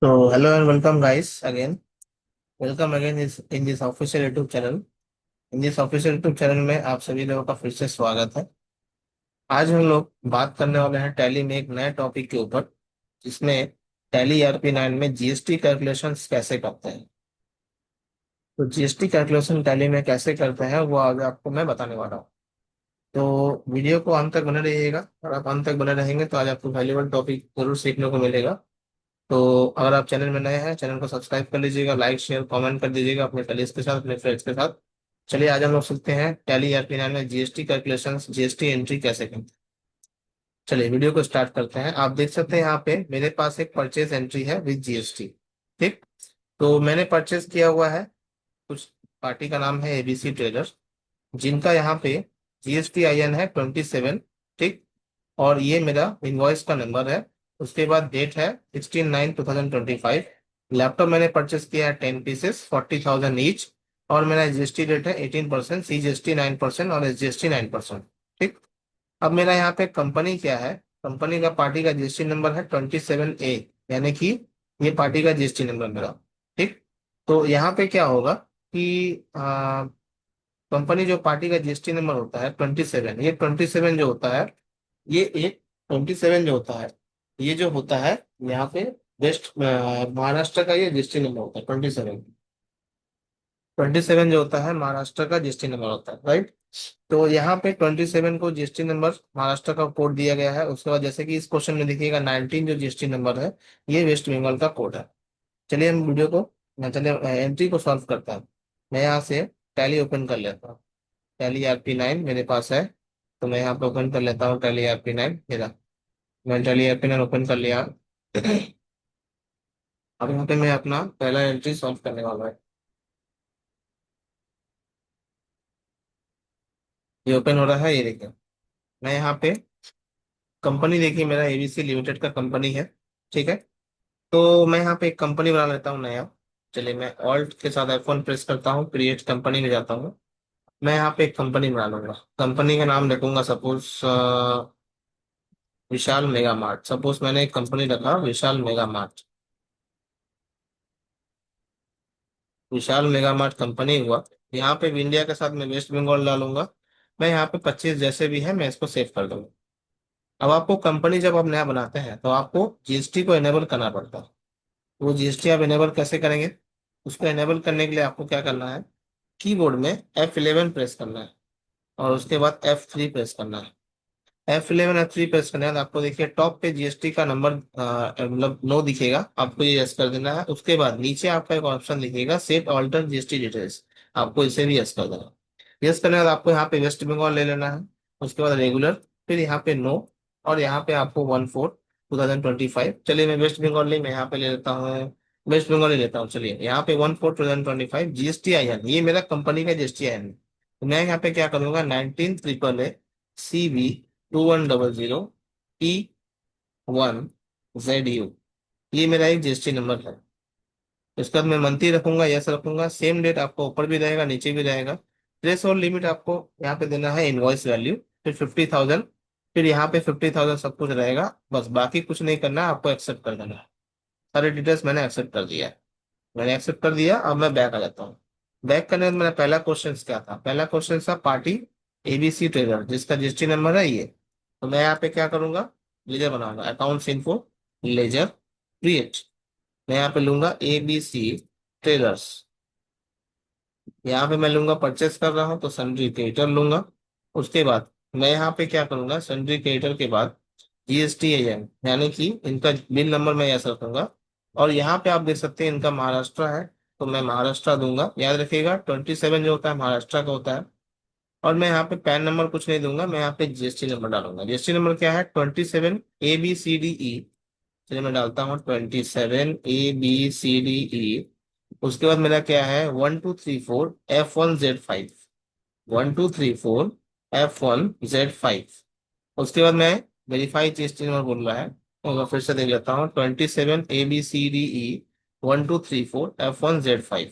So hello and welcome guys again. Welcome again is in this official YouTube channel. In this official YouTube channel में आप सभी लोगों का फिर से स्वागत है। आज हम लोग बात करने वाले हैं टैली में एक नए टॉपिक के ऊपर, जिसमें टैली ERP 9 में जीएसटी कैलकुलेशंस कैसे करते हैं। तो जीएसटी कैलकुलेशन टैली में कैसे करते हैं वो आज आपको मैं बताने वाला हूँ। तो वीडियो को अंत तक बने रहिएगा, और आप अंत तक बने रहेंगे तो आज आपको वैल्यूबल टॉपिक जरूर सीखने को मिलेगा। तो अगर आप चैनल में नए हैं, चैनल को सब्सक्राइब कर लीजिएगा, लाइक शेयर कमेंट कर दीजिएगा अपने कलीग्स के साथ, अपने फ्रेंड्स के साथ। चलिए आज हम लोग सीखते हैं टैली ERP 9 में जीएसटी कैलकुलेशन, जीएसटी एंट्री कैसे करते हैं। चलिए वीडियो को स्टार्ट करते हैं। आप देख सकते हैं यहाँ पे मेरे पास एक परचेज एंट्री है विद जीएसटी। ठीक। तो मैंने परचेज किया हुआ है, कुछ पार्टी का नाम है एबीसी ट्रेडर्स, जिनका यहाँ पे GSTIN है 27। ठीक। और ये मेरा इनवॉइस का नंबर है। उसके बाद डेट है 16/9/2025। लैपटॉप मैंने परचेस किया है 10 पीसेस 40,000 ईच। और मेरा जीएसटी रेट है 18%, CGST 9% और SGST 9%। ठीक। अब मेरा यहाँ पे कंपनी क्या है, कंपनी का पार्टी का जीएसटी नंबर है 27A, यानी कि ये पार्टी का जीएसटी नंबर मेरा। ठीक। तो यहाँ पे क्या होगा कि कंपनी जो पार्टी का जीएसटी नंबर होता है 27, ये 27 जो होता है, ये एक 27 जो होता है, ये जो होता है यहाँ पे वेस्ट महाराष्ट्र का ये जीएसटी नंबर होता है 27। 27 जो होता है महाराष्ट्र का जीएसटी नंबर होता है, राइट। तो यहाँ पे 27 को जीएसटी नंबर महाराष्ट्र का कोड दिया गया है। उसके बाद जैसे कि इस क्वेश्चन में देखिएगा 19 जो जीएसटी नंबर है, ये वेस्ट बंगाल का कोड है। चलिए हम वीडियो को, चलिए एंट्री को सॉल्व करता है। मैं यहाँ से टैली ओपन कर लेता हूँ। टैली ERP 9 मेरे पास है, तो मैं यहाँ पे ओपन कर लेता हूँ टैली ERP 9 मेरा। मैं टैली ERP 9 ओपन कर लिया। अब यहाँ पे मैं अपना पहला एंट्री सॉल्व करने वाला है। ये ओपन हो रहा है, ये देखिए। मैं यहाँ पे कंपनी देखिए, मेरा एबीसी लिमिटेड का कंपनी है। ठीक है। तो मैं यहाँ पे एक कंपनी बना लेता हूँ नया। चलिए मैं ऑल्ट के साथ F1 प्रेस करता हूँ, क्रिएट कंपनी में जाता हूँ। मैं यहाँ पे एक कंपनी बना लूंगा। कंपनी का नाम रखूंगा सपोज विशाल मेगा मार्ट। सपोज मैंने एक कंपनी रखा विशाल मेगा मार्ट। विशाल मेगा मार्ट कंपनी हुआ। यहाँ पे इंडिया के साथ मैं वेस्ट बंगाल डालूंगा। मैं यहाँ पे 25 जैसे भी है मैं इसको सेव कर दूंगा। अब आपको कंपनी जब आप नया बनाते हैं तो आपको जीएसटी को एनेबल करना पड़ता है। वो जीएसटी आप एनेबल कैसे करेंगे, उसको एनेबल करने के लिए आपको क्या करना है, कीबोर्ड में F11 प्रेस करना है, और उसके बाद F3 प्रेस करना है। F11 F3 प्रेस करने के बाद आपको देखिए टॉप पे जीएसटी का नंबर मतलब नो दिखेगा, आपको ये यस कर देना है। उसके बाद नीचे आपका एक ऑप्शन दिखेगा सेट ऑल्टर जीएसटी डिटेल्स, आपको इसे भी यस कर देना है। यस करने के बाद आपको यहाँ पे वेस्ट बंगाल ले लेना है। उसके बाद रेगुलर, फिर यहाँ पे नो, और यहाँ पे आपको 1/4/2025। चलिए मैं वेस्ट बंगाल नहीं, मैं यहाँ पे ले लेता हूँ, वेस्ट बंगाल ले लेता हूँ। चलिए यहाँ पे 1/4/2025 GSTIN, ये मेरा कंपनी का GSTIN। तो मैं यहाँ पे क्या करूंगा, 19AAA CB 2100E1ZU, ये मेरा एक जीएसटी नंबर है। इसके बाद मैं मंथली रखूंगा, यस रखूंगा। सेम डेट आपको ऊपर भी रहेगा नीचे भी रहेगा। थ्रेश और लिमिट आपको यहाँ पे देना है इनवॉइस वैल्यू, फिर 50,000, फिर यहाँ पे 50,000 सब कुछ रहेगा। बस बाकी कुछ नहीं करना है, आपको एक्सेप्ट कर देना है। सारे डिटेल्स मैंने एक्सेप्ट कर दिया है। मैंने एक्सेप्ट कर दिया। अब मैं बैक आ जाता हूँ। बैक करने के बाद मेरा पहला क्वेश्चन क्या था, पहला क्वेश्चन था पार्टी एबीसी ट्रेडर, जिसका जीएसटी नंबर है ये। तो मैं यहाँ पे क्या करूंगा, लेजर बनाऊंगा, अकाउंट्स इन्फो, लेजर, क्रिएट। मैं यहाँ पे लूंगा एबीसी ट्रेडर्स। यहाँ पे मैं लूंगा परचेस कर रहा हूँ तो सन्ड्री क्रेडिटर लूंगा। उसके बाद मैं यहाँ पे क्या करूंगा, सन्ड्री क्रेडिटर के बाद GSTIN, यानी कि इनका बिल नंबर मैं ऐसा रखूंगा। और यहाँ पे आप देख सकते हैं इनका महाराष्ट्र है, तो मैं महाराष्ट्र दूंगा। याद रखिएगा 27 जो होता है महाराष्ट्र का होता है। और मैं यहाँ पे पैन नंबर कुछ नहीं दूंगा, मैं यहाँ पे जीएसटी नंबर डालूंगा। जीएसटी नंबर क्या है, 27ABCDE। चलिए मैं डालता हूँ 27ABCDE। उसके बाद मेरा क्या है, 1234F1Z5, 1234F1Z5। उसके बाद मैं वेरीफाई जीएसटी नंबर बोल रहा है, तो मैं फिर से देख लेता हूँ 27ABCDE 1234F1Z5,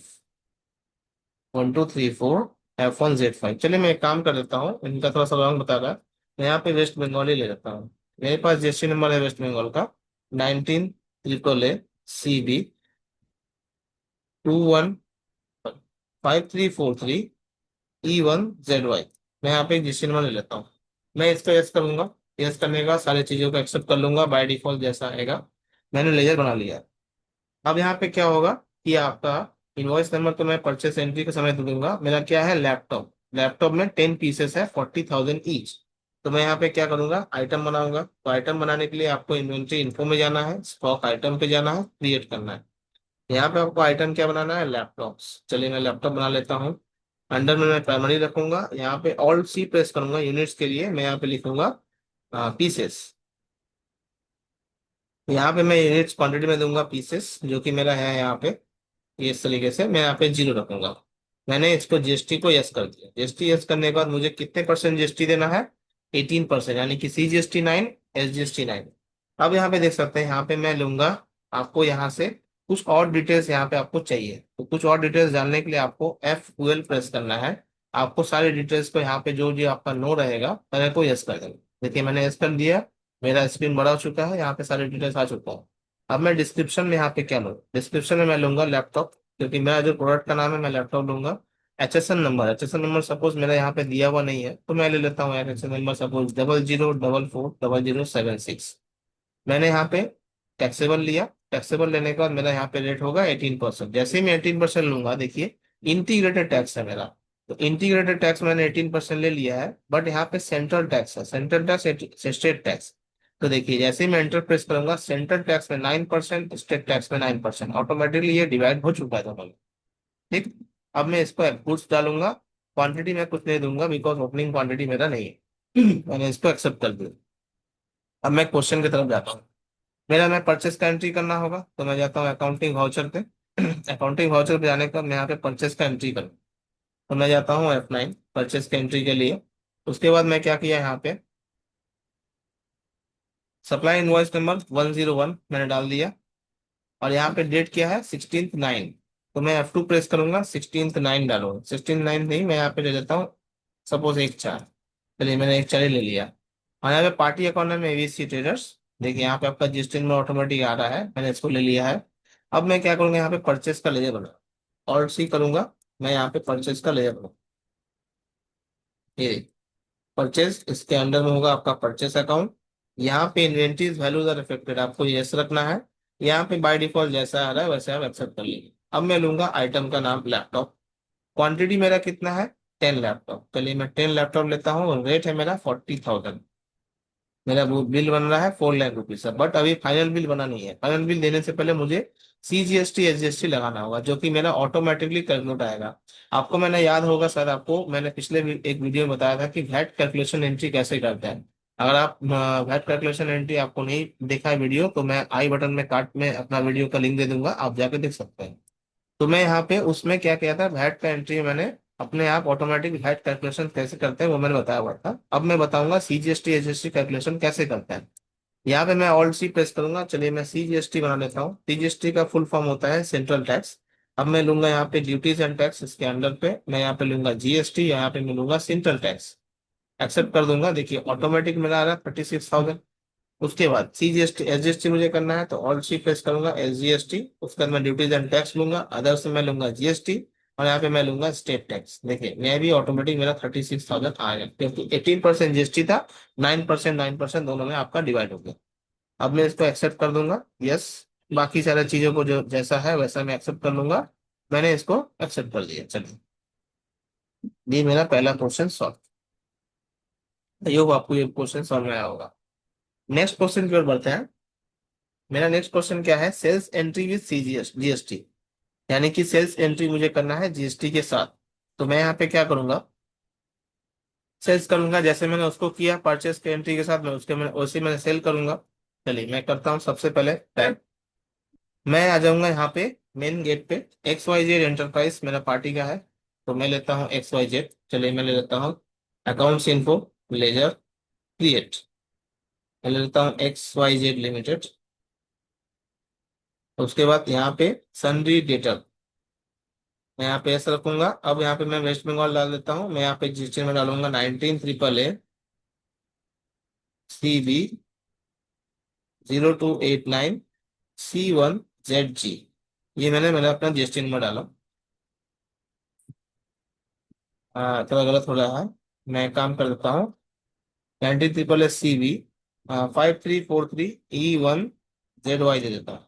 1234F1Z5। चलिए मैं एक काम कर देता हूँ, इनका थोड़ा सा रॉन्ग बता रहा है। मैं यहाँ पे वेस्ट बंगाल ही ले लेता हूँ। मेरे पास जीएसटी नंबर है वेस्ट बंगाल का 19 CB 215343E1ZY। मैं यहाँ पे एक डिसीजन वन ले लेता हूँ। मैं इसको यस करूंगा। यस करने का सारी चीजों को एक्सेप्ट कर लूंगा, बाय डिफॉल्ट जैसा आएगा। मैंने लेजर बना लिया। अब यहाँ पे क्या होगा कि आपका इनवॉइस नंबर तो मैं परचेस एंट्री के समय दे दूंगा। मेरा क्या है, लैपटॉप। लैपटॉप में 10 पीसेस है, 40,000 ईच। तो मैं यहाँ पे क्या करूंगा, आइटम बनाऊंगा। तो आइटम बनाने के लिए आपको इन्वेंट्री इन्फो में जाना है, स्टॉक आइटम पे जाना है, क्रिएट करना है। यहाँ पे आपको आइटम क्या बनाना है, लैपटॉप्स। चलिए मैं लैपटॉप बना लेता हूँ। अंडर में मैं प्राइमरी रखूंगा, यहाँ पे ऑल्ट सी प्रेस करूंगा। यूनिट्स के लिए मैं यहाँ पे लिखूंगा पीसेस। यहाँ पे मैं यूनिट्स क्वांटिटी में दूंगा पीसेस, जो कि मेरा है यहाँ पे। ये इस तरीके से मैं यहाँ पे 0 रखूंगा। मैंने इसको जीएसटी को यस कर दिया। जीएसटी यस करने के बाद मुझे कितने परसेंट जीएसटी देना है, 18%, यानी कि CGST 9, SGST 9। अब यहाँ पे देख सकते हैं, यहाँ पे मैं लूंगा। आपको यहाँ से कुछ और डिटेल्स यहाँ पे आपको चाहिए, तो कुछ और डिटेल्स जानने के लिए आपको F12 प्रेस करना है। आपको सारे डिटेल्स को यहाँ पे जो जो आपका नो रहेगा पहले को यस कर देंगे। देखिए मैंने यस कर दिया। मेरा स्क्रीन बड़ा हो चुका है, यहाँ पे सारे डिटेल्स आ चुका है। अब मैं डिस्क्रिप्शन में यहाँ पे क्या लूँ, डिस्क्रिप्शन में मैं लूंगा लैपटॉप, क्योंकि मेरा जो प्रोडक्ट का नाम है, मैं लैपटॉप लूंगा। H S N number suppose मेरा यहाँ पे दिया हुआ नहीं है, तो मैं ले लेता हूँ HSN नंबर सपोज 00440076। मैंने यहाँ पे टैक्सेबल लिया। टैक्सेबल लेने के बाद मेरा यहाँ पे रेट होगा 18%। जैसे ही मैं 18% लूंगा, देखिए इंटीग्रेटेड टैक्स है मेरा। तो इंटीग्रेटेड टैक्स मैंने 18% ले लिया है, बट यहाँ पे सेंट्रल टैक्स है, सेंट्रल टैक्स, स्टेट टैक्स। तो देखिए जैसे ही मैं एंटर प्रेस करूंगा, सेंट्रल टैक्स में 9%, स्टेट टैक्स में 9%, ऑटोमेटिकली ये डिवाइड हो चुका है दोनों में। ठीक। अब मैं इसको गुड्स डालूंगा। क्वांटिटी में कुछ नहीं दूंगा, बिकॉज ओपनिंग क्वांटिटी मेरा नहीं है। मैंने इसको एक्सेप्ट कर दिया। अब मैं क्वेश्चन की तरफ जाता हूँ। मेरा मैं परचेस का एंट्री करना होगा, तो मैं जाता हूँ अकाउंटिंग वाउचर पे। अकाउंटिंग वाउचर पे जाने का मैं यहाँ पे परचेस का एंट्री करूँ। तो मैं जाता हूँ F9 परचेस के एंट्री के लिए। उसके बाद मैं क्या किया, यहाँ पे सप्लाई इनवॉइस नंबर 101 मैंने डाल दिया। और यहाँ पे डेट क्या है, 16/9। तो मैं F2 प्रेस करूंगा, 16/9 डालूंगा। 16/9 नहीं, मैं यहाँ पे ले लेता हूँ सपोज 1/4। चलिए मैंने 1/4 ही ले लिया। और यहाँ पे पार्टी अकाउंट है ABC ट्रेडर्स। देखिए यहाँ पे आपका जिस दिन में ऑटोमेटिक आ रहा है, मैंने इसको ले लिया है। अब मैं क्या करूंगा, यहाँ पे परचेस का लेजर बना, और सी करूंगा। मैं यहाँ पे परचेस का लेजर बना, ये परचेज, इसके अंडर में होगा आपका परचेस अकाउंट। यहाँ पे इन्वेंट्रीज वैल्यूज आर अफेक्टेड, आपको यस रखना है। यहाँ पे बाय डिफॉल्ट जैसा आ रहा है वैसे आप एक्सेप्ट कर लीजिए। अब मैं लूंगा आइटम का नाम लैपटॉप। क्वांटिटी मेरा कितना है, 10 लैपटॉप। चलिए मैं 10 लैपटॉप लेता हूँ। रेट है मेरा 40,000। मेरा वो बिल बन रहा है 4 लाख रुपीज का, बट अभी फाइनल बिल बना नहीं है। फाइनल बिल देने से पहले मुझे CGST SGST लगाना होगा, जो कि मेरा ऑटोमेटिकली कैलकुलेट आएगा। आपको मैंने याद होगा सर, आपको मैंने पिछले एक वीडियो में बताया था कि वैट कैलकुलेशन एंट्री कैसे करते हैं। अगर आप वैट कैलकुलेशन एंट्री आपको नहीं देखा है वीडियो, तो मैं आई बटन में कार्ड में अपना वीडियो का लिंक दे दूंगा, आप जाके देख सकते हैं। तो मैं यहाँ पे उसमें क्या किया था, वैट का एंट्री मैंने अपने आप ऑटोमेटिक वैट कैलकुलेशन कैसे करते हैं वो मैंने बताया हुआ था। अब मैं बताऊंगा CGST SGST कैलकुलेशन कैसे करते हैं। यहाँ पे मैं ऑल्ट सी प्रेस करूंगा। चलिए मैं CGST बना लेता हूँ। CGST का फुल फॉर्म होता है सेंट्रल टैक्स। अब मैं लूंगा यहाँ पे ड्यूटीज एंड टैक्स, इसके अंडर पे मैं यहाँ पे लूंगा GST, यहाँ पे मैं लूंगा सेंट्रल टैक्स। एक्सेप्ट कर दूंगा। देखिए ऑटोमेटिक मेरा आ रहा है 36,000। उसके बाद CGST SGST मुझे करना है, तो ऑल्ट सी प्रेस करूंगा, SGST। उसके बाद मैं ड्यूटीज एंड टैक्स लूंगा, अदर्स में मैं लूंगा GST। और यहाँ पे मैं लूंगा स्टेट टैक्स। देखिए मैं भी ऑटोमेटिक मेरा 36,000 आएगा, क्योंकि 18% GST था। 9%, 9% दोनों में आपका डिवाइड हो गया। अब मैं इसको एक्सेप्ट कर दूंगा, यस। बाकी सारी चीजों को जो जैसा है वैसा मैं एक्सेप्ट कर लूंगा। मैंने इसको एक्सेप्ट कर दिया। चलिए, ये मेरा पहला क्वेश्चन सॉल्व। आई होप आपको ये क्वेश्चन समझ में आया होगा। नेक्स्ट क्वेश्चन की ओर बढ़ते हैं। मेरा नेक्स्ट क्वेश्चन क्या है, सेल्स एंट्री विद GST। यानी कि सेल्स एंट्री मुझे करना है GST के साथ। तो मैं यहाँ पे क्या करूंगा, सेल्स करूंगा जैसे मैंने उसको किया परचेस के एंट्री के साथ, मैं उसके मैं उसी में सेल करूंगा। चलिए मैं करता हूँ सबसे पहले टाइप। मैं आ जाऊंगा यहाँ पे मेन गेट पे। XYZ एंटरप्राइज मेरा पार्टी का है, तो मैं लेता हूँ XYZ। चलिए मैं ले लेता हूँ अकाउंट्स इन्फो, लेजर, क्रिएट। मैं ले लेता हूँ XYZ लिमिटेड। उसके बाद यहाँ पे सन्ड्री डेटर, मैं यहाँ पे ऐसा रखूंगा। अब यहाँ पे मैं वेस्ट बंगाल डाल देता हूँ। मैं यहाँ पे जिससे में डालूंगा 19 AAA CB 0289 C1 ZG, ये मैंने अपना GST नंबर डाला। हाँ, थोड़ा गलत हो रहा है। मैं एक काम कर देता हूँ, 93 SCB 5343E1ZY दे देता हूँ।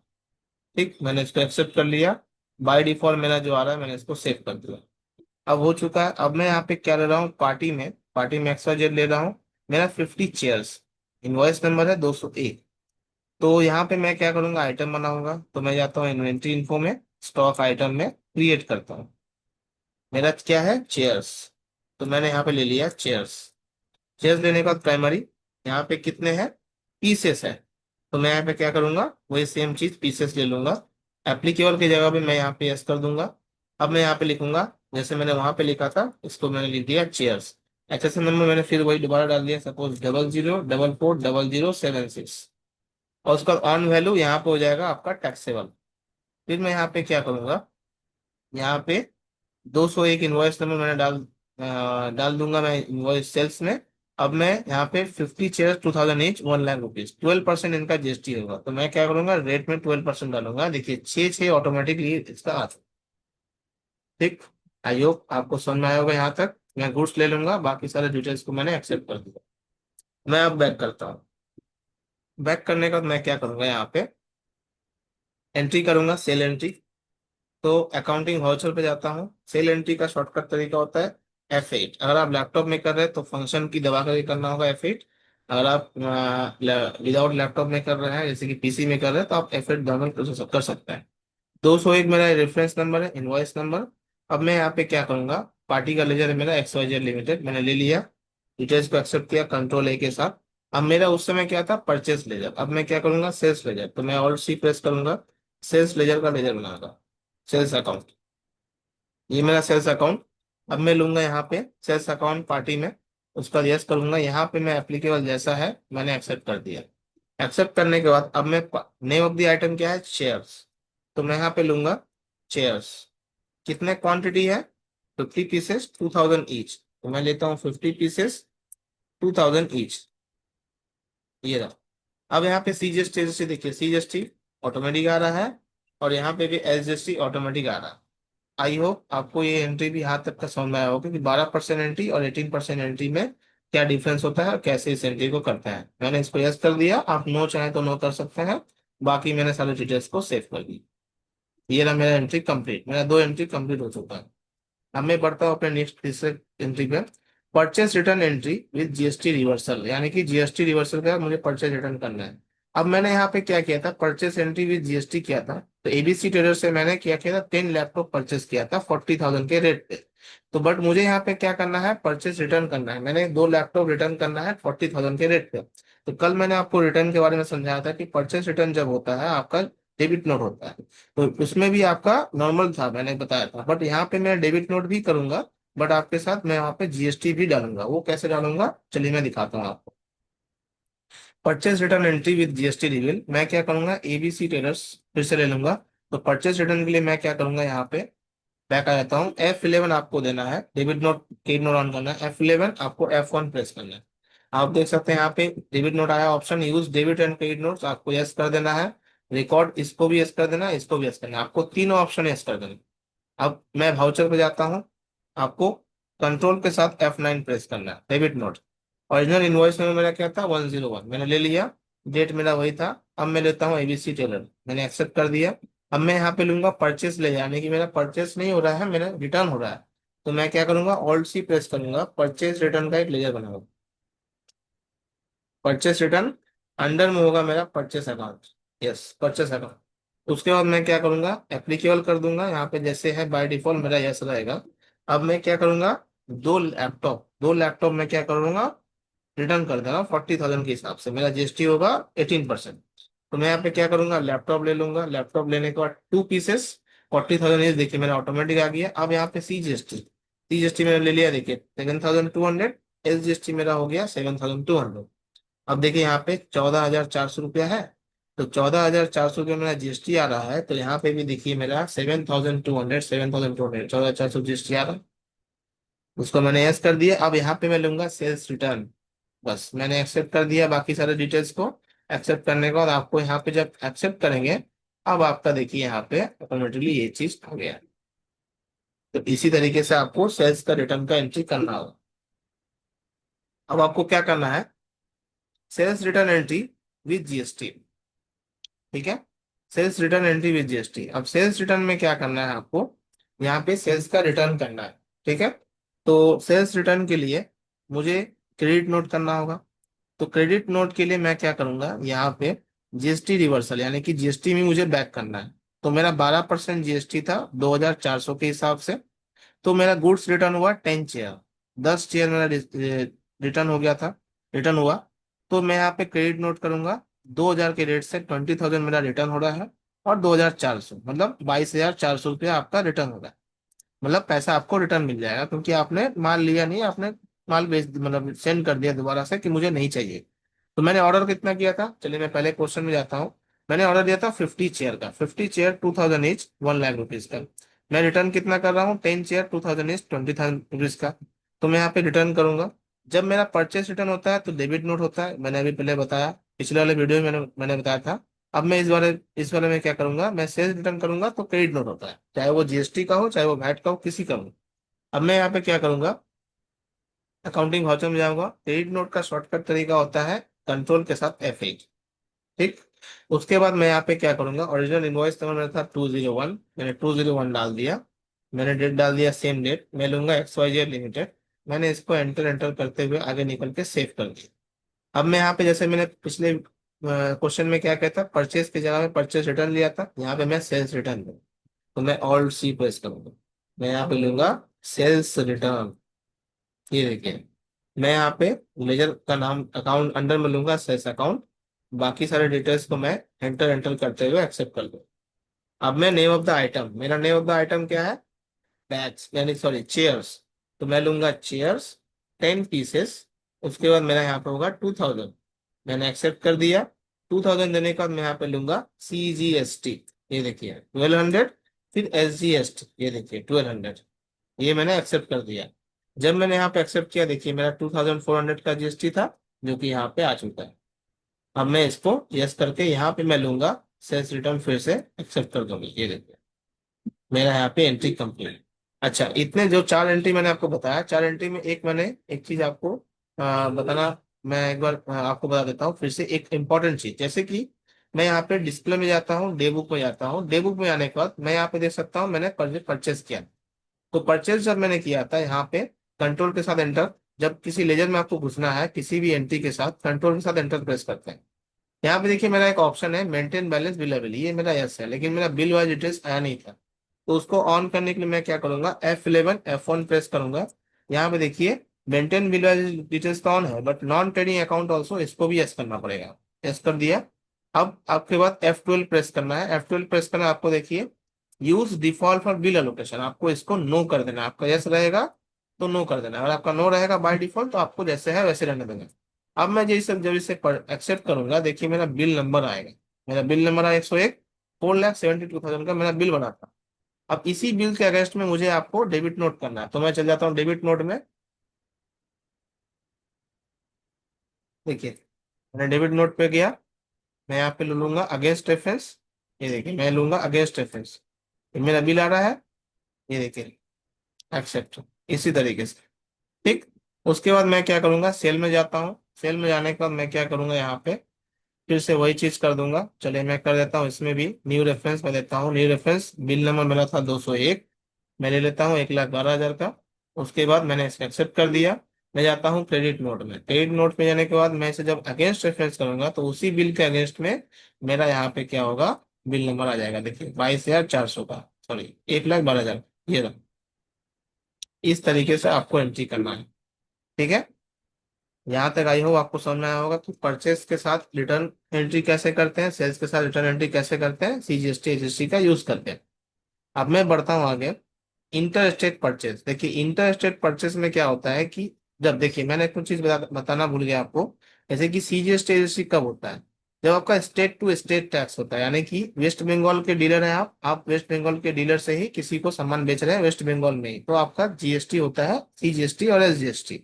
ठीक, मैंने इसको एक्सेप्ट कर लिया। बाय डिफॉल्ट मेरा जो आ रहा है मैंने इसको सेव कर दिया। अब हो चुका है। अब मैं यहाँ पे क्या ले रहा हूँ, पार्टी में XYZ ले रहा हूँ। मेरा 50 चेयर्स, इनवॉइस नंबर है 201। तो यहाँ पे मैं क्या करूंगा, आइटम बनाऊंगा। तो मैं जाता हूँ इन्वेंट्री इन्फो में, स्टॉक आइटम में क्रिएट करता हूँ। मेरा क्या है, चेयर्स। तो मैंने यहाँ पे ले लिया चेयर्स। चेयर्स लेने के बाद प्राइमरी, यहाँ पे कितने हैं, पीसेस है। तो मैं यहाँ पे क्या करूंगा, वही सेम चीज पीसेस ले लूंगा। एप्लीकेबल की जगह पे मैं यहाँ पे यस कर दूंगा। अब मैं यहाँ पे लिखूंगा, जैसे मैंने वहां पे लिखा था, इसको मैंने लिख दिया चेयर्स। HSN नंबर मैंने फिर वही दोबारा डाल दिया, सपोज 00440076। और उसका ऑन वैल्यू यहाँ पे हो जाएगा आपका टैक्सेबल। फिर मैं यहाँ पे क्या करूंगा, यहाँ पे 201 इनवॉइस नंबर मैंने डाल दूंगा मैं इनवॉइस सेल्स में। अब मैं यहाँ पे 50 चेयर 2000 ईच, 1 लाख रुपीज, 12% इनका GST होगा। तो मैं क्या करूंगा, रेट में 12% डालूंगा। देखिए 6 6 ऑटोमेटिकली इसका आ जाएगा। ठीक, आई होप आपको समझ में आया होगा यहाँ तक। मैं गुड्स ले लूंगा, बाकी सारे डिटेल्स को मैंने एक्सेप्ट कर दिया। मैं अब बैक करता हूँ। बैक करने के बाद मैं क्या करूंगा, यहाँ पे एंट्री करूंगा, सेल एंट्री। तो अकाउंटिंग वाउचर पे जाता हूँ। सेल एंट्री का शॉर्टकट तरीका होता है F8। अगर आप लैपटॉप में कर रहे हैं तो फंक्शन की दबा करके करना होगा F8। अगर आप विदाउट लैपटॉप में कर रहे हैं, जैसे कि PC में कर रहे हैं, तो आप F8 डाउनलोड कर सकते हैं। 201 मेरा रेफरेंस नंबर है, इनवॉइस नंबर। अब मैं यहाँ पे क्या करूंगा, पार्टी का लेजर है मेरा XYZ लिमिटेड, मैंने ले लिया। डिटेल्स को एक्सेप्ट किया कंट्रोल A के साथ। अब मेरा उस समय क्या था, परचेस लेजर। अब मैं क्या करूंगा, सेल्स लेजर। तो मैं ऑल्ट C प्रेस करूंगा, सेल्स लेजर का लेजर बनाऊंगा, सेल्स अकाउंट। ये मेरा सेल्स अकाउंट। अब मैं लूंगा यहाँ पे सेल्स अकाउंट पार्टी में, उस पर यस करूंगा। यहाँ पे मैं एप्लीकेबल जैसा है मैंने एक्सेप्ट कर दिया। एक्सेप्ट करने के बाद अब मैं, नेम ऑफ द आइटम क्या है, चेयर्स। तो मैं यहाँ पे लूंगा चेयर्स। कितने क्वांटिटी है, 50 पीसेस 2000 ईच। तो मैं लेता हूँ 50 पीसेस 2000 ईच। ये रहा। अब यहाँ पे CGST देखिए, CGST ऑटोमेटिक आ रहा है, और यहाँ पे भी SGST ऑटोमेटिक आ रहा है। आई होप आपको ये एंट्री भी यहाँ तक का समझ में आया होगा कि 12% एंट्री और 18% एंट्री में क्या डिफरेंस होता है और कैसे इस एंट्री को करते हैं। मैंने इसको यस कर दिया, आप नो चाहें तो नो कर सकते हैं। बाकी मैंने सारे डिटेल्स को सेव कर दी। ये रहा मेरा एंट्री कंप्लीट, मेरा 2 एंट्री कंप्लीट हो चुका है। अब मैं बढ़ता हूँ अपने नेक्स्ट तीसरे एंट्री पे, purchase return entry with GST reversal. यानी कि GST रिवर्सल का मुझे परचेस रिटर्न करना है। अब मैंने यहाँ पे क्या किया था, परचेस एंट्री विद GST किया था। तो ABC ट्रेडर से मैंने क्या किया था, 10 लैपटॉप परचेस किया था 40,000 के रेट पे। तो बट मुझे यहाँ पे क्या करना है, परचेस रिटर्न करना है। मैंने 2 लैपटॉप रिटर्न करना है 40,000 के रेट पे। तो कल मैंने आपको रिटर्न के बारे में समझाया था कि परचेस रिटर्न जब होता है आपका डेबिट नोट होता है। तो उसमें भी आपका नॉर्मल था, मैंने बताया था। बट यहाँ पे मैं डेबिट नोट भी करूंगा, बट आपके साथ मैं वहां पे GST भी डालूंगा। वो कैसे डालूंगा, चलिए मैं दिखाता हूँ आपको। Purchase return entry with GST reveal, मैं क्या करूंगा, ABC टेलर्स फिर से ले लूंगा। तो परचेज रिटर्न के लिए मैं क्या करूंगा, यहाँ पे बैक आ जाता हूँ। F11 आपको देना है, debit note credit note on करना है। F11 आपको F1 प्रेस करना है। आप देख सकते हैं यहाँ पे डेबिट नोट आया option, use debit and credit notes, आपको यस कर देना है। रिकॉर्ड, इसको भी यस कर देना है, इसको भी यस करना है, आपको तीनों ऑप्शन यस कर देना है। अब मैं वाउचर पे जाता हूँ। आपको कंट्रोल के साथ F9 प्रेस करना है, डेबिट नोट। ओरिजिनल इनवॉइस में मेरा क्या था, 101 मैंने ले लिया। डेट मेरा वही था। अब मैं लेता हूँ ABC टेलर, मैंने एक्सेप्ट कर दिया। अब मैं यहाँ पे लूंगा परचेस ले, यानी कि मेरा परचेस नहीं हो रहा है, मेरा रिटर्न हो रहा है। तो मैं क्या करूंगा, ऑल्ट C प्रेस करूंगा, परचेस रिटर्न का एक लेजर बनाऊंगा। परचेस रिटर्न अंडर में होगा मेरा purchase account. Yes, purchase account. उसके बाद मैं क्या करूंगा, एप्लीकेबल कर दूंगा। यहाँ पे जैसे है बाय डिफॉल्ट मेरा यस रहेगा। अब मैं क्या करूंगा, 2 लैपटॉप मैं क्या करूंगा, रिटर्न कर देगा 40,000 के हिसाब से। मेरा GST होगा 18%। तो मैं यहाँ पे क्या करूंगा, लैपटॉप ले लूंगा। लैपटॉप लेने के बाद 2 पीसेस 40,000 ये देखिए मेरा ऑटोमेटिक आ गया। अब यहाँ पे CGST मैंने ले लिया, देखिए 7,200। SGST मेरा हो गया 7,200। अब देखिए यहाँ पे 14,400 रुपया है। तो 14,400 रुपया मेरा GST आ रहा है। तो यहाँ पे भी देखिए मेरा 7,200 14,400 GST आ रहा है। उसको मैंने यस कर दिया। अब यहाँ पे मैं लूंगा सेल्स रिटर्न। बस मैंने एक्सेप्ट कर दिया बाकी सारे डिटेल्स को। एक्सेप्ट करने के बाद आपको यहाँ पे जब एक्सेप्ट करेंगे, अब आपका देखिए यहाँ पे ऑटोमेटिकली ये चीज आ गया। तो इसी तरीके से आपको सेल्स का रिटर्न का एंट्री करना होगा। अब आपको क्या करना है, sales return entry with GST. ठीक है, sales return entry with GST. अब सेल्स रिटर्न में क्या करना है आपको, यहाँ पे सेल्स का रिटर्न करना है। ठीक है, तो सेल्स रिटर्न के लिए मुझे क्रेडिट नोट करना होगा। तो क्रेडिट नोट के लिए मैं क्या करूंगा, यहाँ पे जीएसटी रिवर्सल यानी कि जीएसटी में मुझे बैक करना है। तो मेरा 12% जीएसटी था 2400 के हिसाब से। तो मेरा गुड्स रिटर्न हुआ 10 चेयर, 10 चेयर मेरा रिटर्न हो गया था, रिटर्न हुआ। तो मैं यहाँ पे क्रेडिट नोट करूंगा, 2000 के रेट से 20,000 मेरा रिटर्न हो रहा है, और 2400 मतलब 22,400 रुपया आपका रिटर्न हो रहा है। मतलब पैसा आपको रिटर्न मिल जाएगा, क्योंकि आपने माल लिया नहीं, आपने माल बेच मतलब सेंड कर दिया दोबारा से कि मुझे नहीं चाहिए। तो मैंने ऑर्डर कितना किया था, चलिए मैं पहले क्वेश्चन में जाता हूँ। मैंने ऑर्डर दिया था 50 चेयर का, 50 चेयर 2000 ईच, 1 लाख रुपीज का। मैं रिटर्न कितना कर रहा हूँ, 10 चेयर 2000 ईच, 20,000 रुपीज का। तो मैं यहाँ पे रिटर्न करूंगा। जब मेरा परचेस रिटर्न होता है तो डेबिट नोट होता है, मैंने अभी पहले बताया, पिछले वाले वीडियो में मैंने बताया था। अब मैं इस वाले में क्या करूंगा, मैं सेल्स रिटर्न करूंगा तो क्रेडिट नोट होता है, चाहे वो जीएसटी का हो चाहे वो वैट का हो, किसी का हो। अब मैं यहाँ पे क्या करूंगा, अकाउंटिंग वाउचर में जाऊंगा। क्रेडिट नोट का शॉर्टकट तरीका होता है कंट्रोल के साथ F8। ठीक, उसके बाद मैं यहाँ पे क्या करूंगा, ओरिजिनल इनवॉइस नंबर मेरा था 201, मैंने 201 डाल दिया। मैंने डेट डाल दिया सेम डेट, मैं लूंगा XYZ लिमिटेड। मैंने इसको एंटर एंटर करते हुए आगे निकल के सेव कर दिया। अब मैं यहाँ पे जैसे मैंने पिछले क्वेश्चन में क्या कहता, परचेज की जगह में परचेज रिटर्न लिया था, यहाँ पे मैं सेल्स रिटर्न लूँ। तो मैं ऑल्ट C प्रेस करूंगा, मैं यहाँ पे लूंगा सेल्स रिटर्न। ये देखिए, मैं यहाँ पे लेजर का नाम अकाउंट अंडर में लूंगा सेल्स अकाउंट। बाकी सारे डिटेल्स को मैं एंटर एंटर करते हुए एक्सेप्ट कर दूँ। अब मैं नेम ऑफ द आइटम, मेरा नेम ऑफ द आइटम क्या है, बैग्स यानी सॉरी चेयर्स। तो मैं लूंगा चेयर्स 10 पीसेस। उसके बाद मेरा यहाँ पे होगा 2000, मैंने एक्सेप्ट कर दिया। 2000 देने के बाद मैं यहाँ पे लूंगा CGST, ये देखिए 1200। फिर SGST, ये देखिए 1200। ये मैंने एक्सेप्ट कर दिया। जब मैंने यहाँ पे एक्सेप्ट किया, देखिए मेरा 2400 का जीएसटी था, जो कि यहाँ पे आ चुका है। अब मैं इसको यस करके यहाँ पे मैं लूंगा सेल्स रिटर्न, फिर से एक्सेप्ट कर दूंगी। ये देखिए मेरा यहाँ पे एंट्री कंप्लीट। अच्छा, इतने जो 4 एंट्री मैंने आपको बताया, 4 एंट्री में एक मैंने एक चीज आपको बताना, मैं एक बार आपको बता देता हूँ फिर से एक इंपॉर्टेंट चीज। जैसे कि मैं यहाँ पे डिस्प्ले में जाता हूँ, डे बुक में जाता हूँ। डे बुक में आने के बाद मैं यहाँ पे देख सकता हूँ मैंने परचेस किया। तो परचेज जब मैंने किया था, यहाँ पे कंट्रोल के साथ एंटर, जब किसी लेजर में आपको घुसना है किसी भी एंट्री के साथ, कंट्रोल के साथ एंटर प्रेस करते हैं। यहाँ पे देखिए मेरा एक ऑप्शन है मेंटेन बैलेंस बिलेबल, ये मेरा यस है, लेकिन मेरा बिल वाइज डिटेल्स आया नहीं था। तो उसको ऑन करने के लिए मैं क्या करूंगा, F11 F1 प्रेस करूंगा। यहाँ पे देखिए मेंटेन बिल वाइज डिटेल्स तो ऑन है, but non trading account also, इसको भी यस करना पड़ेगा। यस कर दिया। अब आपके बाद F12 प्रेस करना है। F12 प्रेस करना आपको देखिए use default for bill allocation, आपको इसको नो कर देना है। आपका यस रहेगा तो नो कर देना है, अगर आपका नो रहेगा बाय डिफॉल्ट तो आपको जैसे है वैसे रहने देना। अब मैं जब इसे एक्सेप्ट करूंगा, देखिए मेरा बिल नंबर आएगा। मेरा बिल नंबर आया 101, 4,72,000 का मेरा बिल बना था। अब इसी बिल के अगेंस्ट में मुझे आपको डेबिट नोट करना है, तो मैं चल जाता हूँ डेबिट नोट में। देखिए मैंने डेबिट नोट पे गया, मैं यहाँ पे ले लूंगा अगेंस्ट रेफरेंस। ये देखिए मैं लूंगा अगेंस्ट रेफरेंस, मेरा बिल आ रहा है। ये देखिए एक्सेप्ट, इसी तरीके से। ठीक, उसके बाद मैं क्या करूंगा, सेल में जाता हूँ। सेल में जाने के बाद मैं क्या करूंगा, यहाँ पे फिर से वही चीज कर दूंगा। चलिए मैं कर देता हूँ इसमें भी न्यू रेफरेंस में देता हूँ। न्यू रेफरेंस बिल नंबर मेरा था 201, मैं ले लेता हूँ 1,12,000 का। उसके बाद मैंने इसको एक्सेप्ट कर दिया। मैं जाता हूँ क्रेडिट नोट में। क्रेडिट नोट में जाने के बाद मैं इसे जब अगेंस्ट रेफरेंस करूंगा तो उसी बिल के अगेंस्ट में मेरा यहाँ पे क्या होगा, बिल नंबर आ जाएगा। देखिए 22,400 का, सॉरी 1,12,000, ये रहा। इस तरीके से आपको एंट्री करना है। ठीक है, यहाँ तक आई हो आपको समझ में आया होगा कि परचेस के साथ रिटर्न एंट्री कैसे करते हैं, सेल्स के साथ रिटर्न एंट्री कैसे करते हैं, CGST HST का यूज करते हैं। अब मैं बढ़ता हूँ आगे। इंटर स्टेट परचेस, देखिए इंटर स्टेट परचेस में क्या होता है कि जब देखिए मैंने कुछ चीज बताना भूल गया आपको। जैसे कि CGST HST कब होता है, जब आपका स्टेट टू स्टेट टैक्स होता है, यानी कि वेस्ट बंगाल के डीलर हैं आप वेस्ट बंगाल के डीलर से ही किसी को सामान बेच रहे हैं वेस्ट बंगाल में ही, तो आपका GST होता है, CGST और SGST।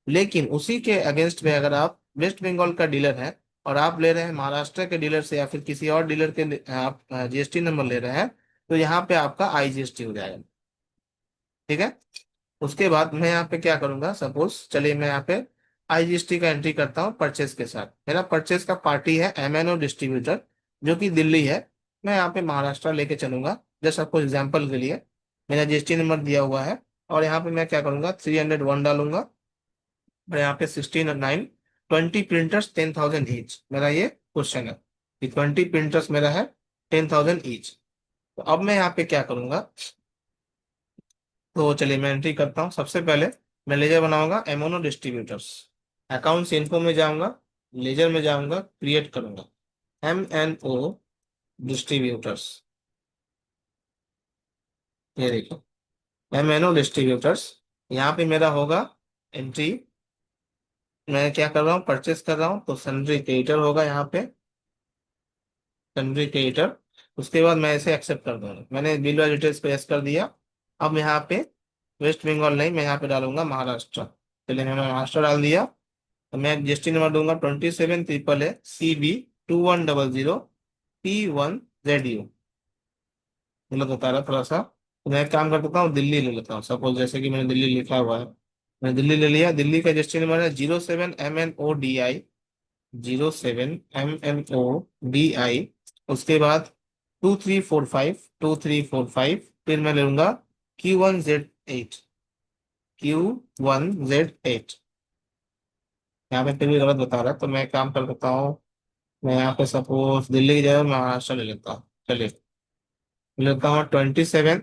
लेकिन उसी के अगेंस्ट में अगर आप वेस्ट बंगाल का डीलर है और आप ले रहे हैं महाराष्ट्र के डीलर से या फिर किसी और डीलर के आप जीएसटी नंबर ले रहे हैं, तो यहाँ पे आपका आईजीएसटी हो जाएगा। ठीक है। उसके बाद मैं यहाँ पे क्या करूंगा, सपोज चलिए मैं यहाँ पे आईजीएसटी का एंट्री करता हूँ परचेस के साथ। मेरा परचेस का पार्टी है एमएनओ डिस्ट्रीब्यूटर, जो कि दिल्ली है। मैं यहाँ पे महाराष्ट्र लेके चलूंगा जस्ट आपको एग्जाम्पल के लिए। मेरा जीएसटी नंबर दिया हुआ है और यहाँ पे मैं क्या करूंगा, 301 डालूंगा। और यहाँ पे 16 और 9, 20 प्रिंटर्स 10,000 ईच, मेरा ये क्वेश्चन है कि 20 प्रिंटर्स मेरा है 10,000 ईच। तो अब मैं यहाँ पे क्या करूंगा, तो चलिए मैं एंट्री करता हूँ। सबसे पहले मैं लेजर बनाऊंगा एमोनो डिस्ट्रीब्यूटर्स। अकाउंट्स इन्फो में जाऊंगा, लेजर में जाऊंगा, क्रिएट करूंगा MNO डिस्ट्रीब्यूटर्स। ये देखो MNO डिस्ट्रीब्यूटर्स। यहाँ पे मेरा होगा एंट्री। मैं क्या कर रहा हूँ, परचेस कर रहा हूँ, तो सन्ड्री क्रेडिटर होगा यहाँ पे, सन्ड्री क्रेडिटर। उसके बाद मैं इसे एक्सेप्ट कर दूंगा। मैंने बिल वाली डिटेल्स पे यस कर दिया। अब यहाँ पे वेस्ट बंगाल नहीं, मैं यहाँ पे डालूंगा महाराष्ट्र। चलिए मैंने महाराष्ट्र डाल दिया। तो मैं जीएसटी नंबर दूंगा 27 AAA CB 2100 P1ZU। गलत बता रहा थोड़ा सा, तो मैं एक काम कर देता हूँ, दिल्ली ले लेता हूँ। सपोज जैसे कि मैंने दिल्ली लिखा हुआ है, मैंने दिल्ली ले लिया। दिल्ली का जीएसटी नंबर है 07 MNODI, 07 MNODI। उसके बाद 2345 फिर मैं ले लूंगा Q1Z8, Q1Z8। यहाँ पे फिर भी गलत बता रहा है, तो मैं एक काम कर देता हूँ। मैं यहाँ पे सपोज दिल्ली की जगह महाराष्ट्र ले लेता हूँ। चलिए ले लेता हूँ 27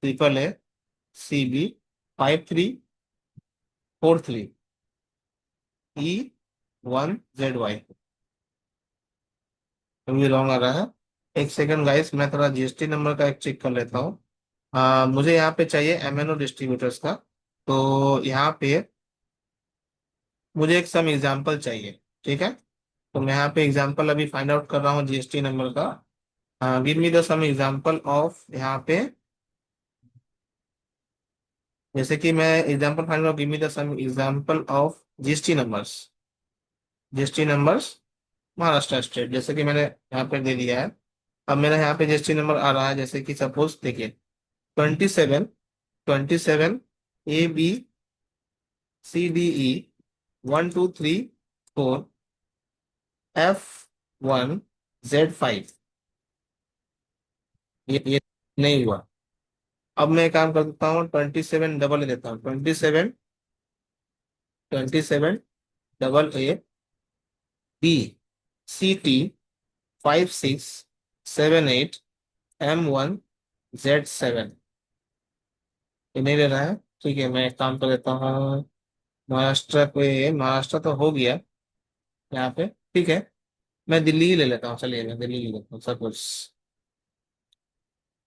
AAA CB 5343E1ZY। अभी रॉन्ग आ रहा है। एक सेकंड गाइस, मैं थोड़ा जीएसटी नंबर का एक चेक कर लेता हूँ। मुझे यहाँ पे चाहिए एमएनओ डिस्ट्रीब्यूटर्स का। तो यहाँ पे मुझे एक सम एग्जांपल चाहिए। ठीक है। तो मैं यहाँ पे एग्जांपल अभी फाइंड आउट कर रहा हूँ जीएसटी नंबर का। Give me the some example of यहाँ पे, जैसे कि मैं example find out, give me the some example of GST numbers. GST numbers Maharashtra state, जैसे कि मैंने यहाँ पे दे दिया है। अब मेरा यहाँ पे जीएसटी नंबर आ रहा है, जैसे कि सपोज देखिए 27 ABCDE 1 2 3 4 F1Z5। ये नहीं हुआ। अब मैं काम कर देता हूँ, 27 डबल ए देता हूँ, 27 AA BCT 5678M1Z7। ये नहीं ले रहा है। ठीक है, मैं एक काम कर देता हूँ, महाराष्ट्र पे, महाराष्ट्र तो हो गया यहाँ पे। ठीक है, मैं दिल्ली ही ले लेता हूँ। चलिए मैं दिल्ली ले लेता हूँ सपोज।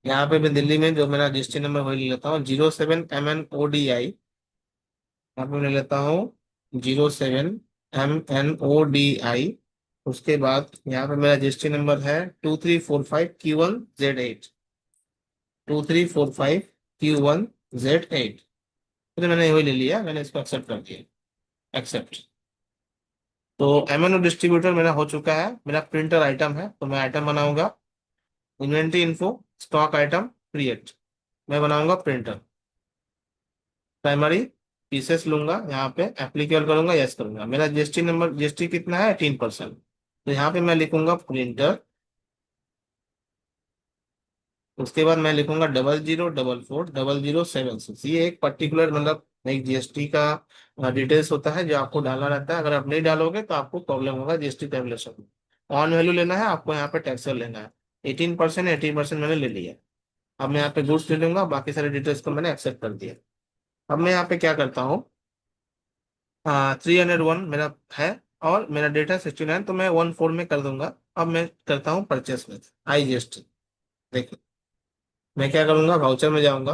यहाँ पे मैं दिल्ली में जो मेरा डिस्ट्रिक्ट नंबर वही ले लेता हूँ, 07 MNODI। यहाँ पे ले लेता हूँ 07 MNODI। उसके बाद यहाँ पे मेरा डिस्ट्रिक्ट नंबर है 2345Q1Z8, 2345Q1Z8। तो मैंने वही ले लिया, मैंने इसको एक्सेप्ट कर दिया, एक्सेप्ट। तो एमएनओ डिस्ट्रीब्यूटर मेरा हो चुका है। मेरा प्रिंटर आइटम है, तो मैं आइटम बनाऊंगा, inventory info, stock item, create. मैं बनाऊंगा प्रिंटर। प्राइमरी पीसेस लूंगा, यहाँ पे एप्लीकेबल करूंगा, यस करूंगा। मेरा जीएसटी नंबर, जीएसटी कितना है 18%। तो यहाँ पे मैं लिखूंगा प्रिंटर। उसके बाद मैं लिखूंगा 00440076। ये एक पर्टिकुलर मतलब एक जीएसटी का डिटेल्स होता है जो आपको डालना रहता है। अगर आप नहीं डालोगे तो आपको प्रॉब्लम होगा जीएसटी कैलकुलेशन में। ऑन वैल्यू लेना है आपको, यहाँ पे टैक्सर लेना है। 18%, 18% मैंने ले लिया। अब मैं यहाँ पे गुड्स ले लूंगा, बाकी सारे डिटेल्स को मैंने एक्सेप्ट कर दिया। अब मैं यहाँ पे क्या करता हूँ, 301 मेरा है और मेरा डेटा 69, तो मैं 14 में कर दूंगा। अब मैं करता हूँ परचेस में आईजीएसटी। देखो मैं क्या करूंगा, वाउचर में जाऊंगा।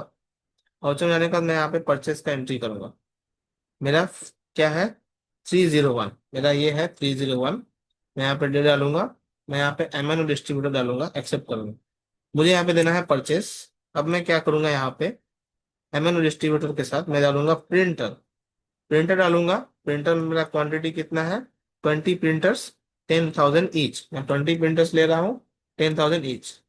वाउचर में जाने के बाद मैं यहाँ पे परचेस का एंट्री करूंगा। मेरा क्या है, 301, मेरा ये है 301। मैं यहाँ पे डे डालूंगा। मैं यहाँ पे एमएनओ डिस्ट्रीब्यूटर डालूंगा, एक्सेप्ट करूंगा। मुझे यहाँ पे देना है परचेस। अब मैं क्या करूंगा, यहाँ पे एमएनओ डिस्ट्रीब्यूटर के साथ मैं डालूंगा प्रिंटर। प्रिंटर डालूंगा। प्रिंटर में मेरा क्वांटिटी कितना है, 20 प्रिंटर्स 10,000 ईच, मैं 20 प्रिंटर्स ले रहा हूँ, 10,000 ईच।